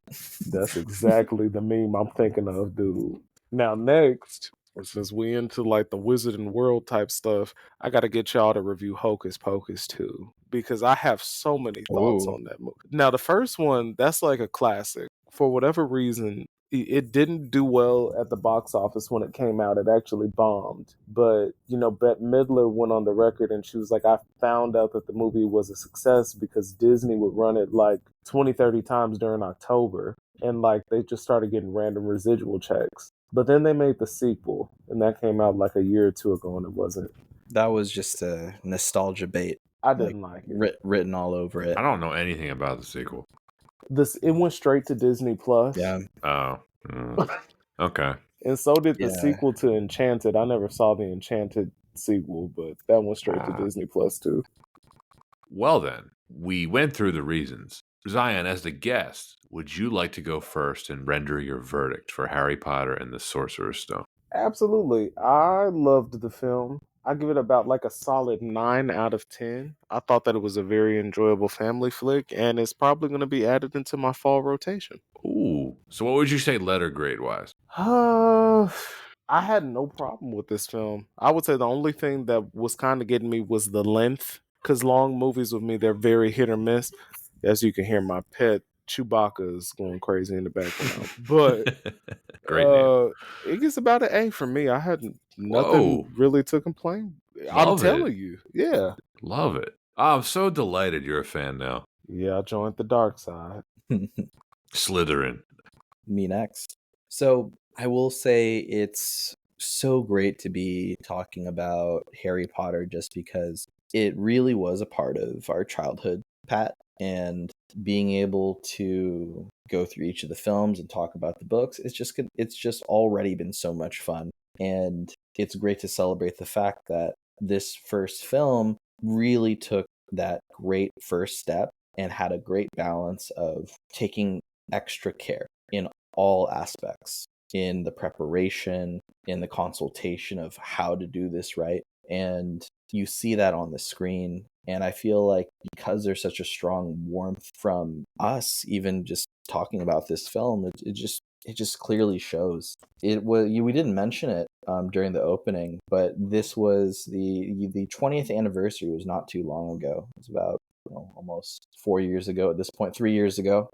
That's exactly the meme I'm thinking of, dude. Now, next, since we into like the Wizarding World type stuff, I got to get y'all to review Hocus Pocus too, because I have so many thoughts Ooh, on that movie. Now, the first one, that's like a classic. For whatever reason, it didn't do well at the box office when it came out. It actually bombed. But, Bette Midler went on the record and she was like, I found out that the movie was a success because Disney would run it like 20, 30 times during October. And like they just started getting random residual checks. But then they made the sequel, and that came out like a year or two ago, and it wasn't. that was just a nostalgia bait, I like didn't like it. written all over it. I don't know anything about the sequel. It went straight to Disney Plus. Yeah, Oh. Okay. And so did the yeah. sequel to Enchanted. I never saw the Enchanted sequel, but that went straight to Disney Plus too. Well, then, we went through the reasons. Zion, as the guest, would you like to go first and render your verdict for Harry Potter and the Sorcerer's Stone? Absolutely. I loved the film. I give it about like a solid 9 out of 10. I thought that it was a very enjoyable family flick, and it's probably going to be added into my fall rotation. Ooh. So, what would you say letter grade wise? I had no problem with this film. I would say the only thing that was kind of getting me was the length, because long movies with me, they're very hit or miss. As you can hear, my pet Chewbacca is going crazy in the background. But Great name. it gets about an A for me. I had nothing Whoa. really to complain. I'm Love it. telling you. Yeah. Love it. Oh, I'm so delighted you're a fan now. Yeah, I joined the dark side. Slytherin. Me next. So I will say it's so great to be talking about Harry Potter just because it really was a part of our childhood, Pat, and being able to go through each of the films and talk about the books, it's just already been so much fun. And it's great to celebrate the fact that this first film really took that great first step and had a great balance of taking extra care in all aspects, in the preparation, in the consultation of how to do this right. And you see that on the screen. And I feel like because there's such a strong warmth from us, even just talking about this film, it just clearly shows. It was we didn't mention it during the opening, but this was the 20th anniversary was not too long ago. It was about almost 4 years ago at this point, 3 years ago,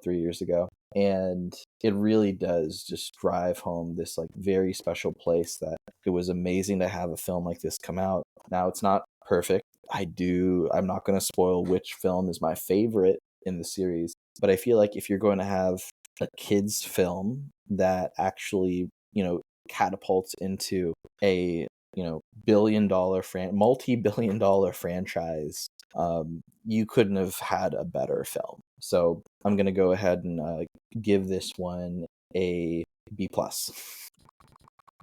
and it really does just drive home this like very special place that it was amazing to have a film like this come out. Now it's not perfect. I'm not going to spoil which film is my favorite in the series, but I feel like if you're going to have a kids film that actually, catapults into a, multi-billion dollar franchise, you couldn't have had a better film. So I'm going to go ahead and give this one a B plus.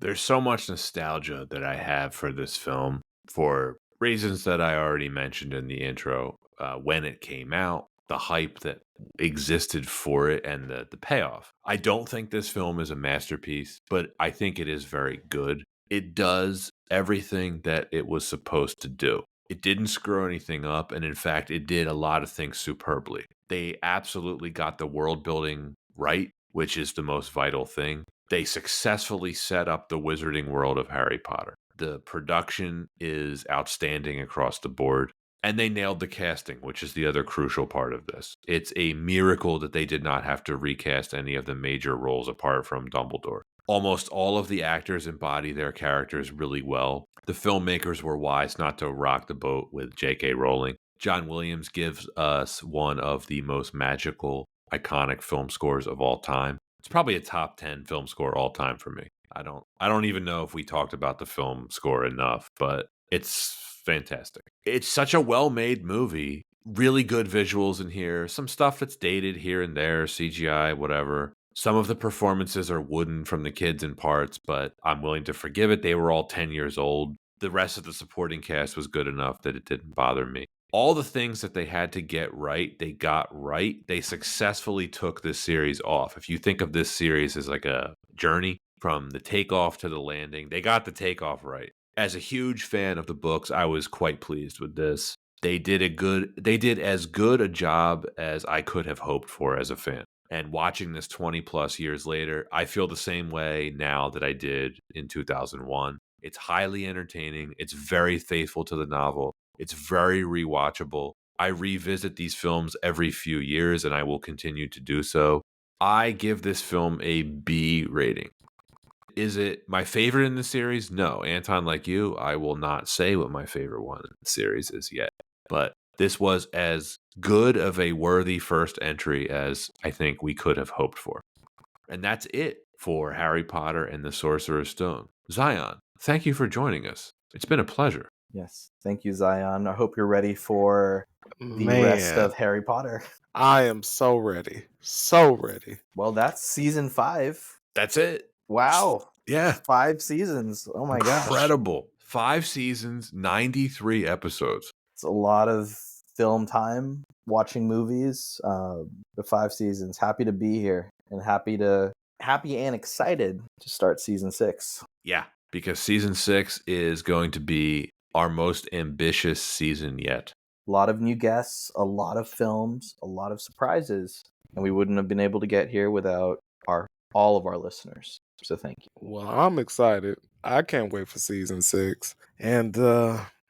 There's so much nostalgia that I have for this film for reasons that I already mentioned in the intro. When it came out, the hype that existed for it and the payoff. I don't think this film is a masterpiece, but I think it is very good. It does everything that it was supposed to do. It didn't screw anything up, and in fact, it did a lot of things superbly. They absolutely got the world building right, which is the most vital thing. They successfully set up the wizarding world of Harry Potter. The production is outstanding across the board. And they nailed the casting, which is the other crucial part of this. It's a miracle that they did not have to recast any of the major roles apart from Dumbledore. Almost all of the actors embody their characters really well. The filmmakers were wise not to rock the boat with J.K. Rowling. John Williams gives us one of the most magical, iconic film scores of all time. It's probably a top 10 film score all time for me. I don't even know if we talked about the film score enough, but it's fantastic. It's such a well-made movie. Really good visuals in here. Some stuff that's dated here and there, CGI, whatever. Some of the performances are wooden from the kids in parts, but I'm willing to forgive it. They were all 10 years old. The rest of the supporting cast was good enough that it didn't bother me. All the things that they had to get right, they got right. They successfully took this series off. If you think of this series as like a journey from the takeoff to the landing, they got the takeoff right. As a huge fan of the books, I was quite pleased with this. They did as good a job as I could have hoped for as a fan. And watching this 20 plus years later, I feel the same way now that I did in 2001. It's highly entertaining. It's very faithful to the novel. It's very rewatchable. I revisit these films every few years and I will continue to do so. I give this film a B rating. Is it my favorite in the series? No. Anton, like you, I will not say what my favorite one in the series is yet. But this was as good of a worthy first entry as I think we could have hoped for. And that's it for Harry Potter and the Sorcerer's Stone. Zion, thank you for joining us. It's been a pleasure. Yes. Thank you, Zion. I hope you're ready for the rest Man, of Harry Potter. I am so ready. So ready. Well, that's season 5. That's it. Wow. Yeah. 5 seasons. Oh my gosh. Incredible. 5 seasons, 93 episodes. It's a lot of film time watching movies. The 5 seasons. Happy to be here and happy and excited to start season 6. Yeah, because season 6 is going to be our most ambitious season yet. A lot of new guests, a lot of films, a lot of surprises, and we wouldn't have been able to get here without all of our listeners. So thank you. Well, I'm excited. I can't wait for season 6. And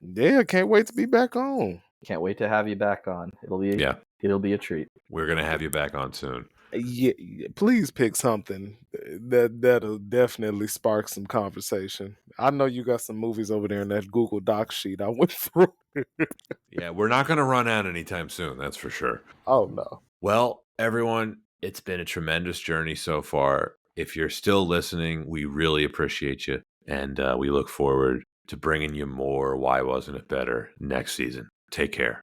yeah, can't wait to be back on. Can't wait to have you back on. It'll be a treat. We're going to have you back on soon. Yeah, please pick something that'll definitely spark some conversation. I know you got some movies over there in that Google Doc sheet I went through. Yeah, we're not going to run out anytime soon, that's for sure. Oh no. Well, everyone, it's been a tremendous journey so far. If you're still listening, we really appreciate you, and we look forward to bringing you more Why Wasn't It Better next season. Take care.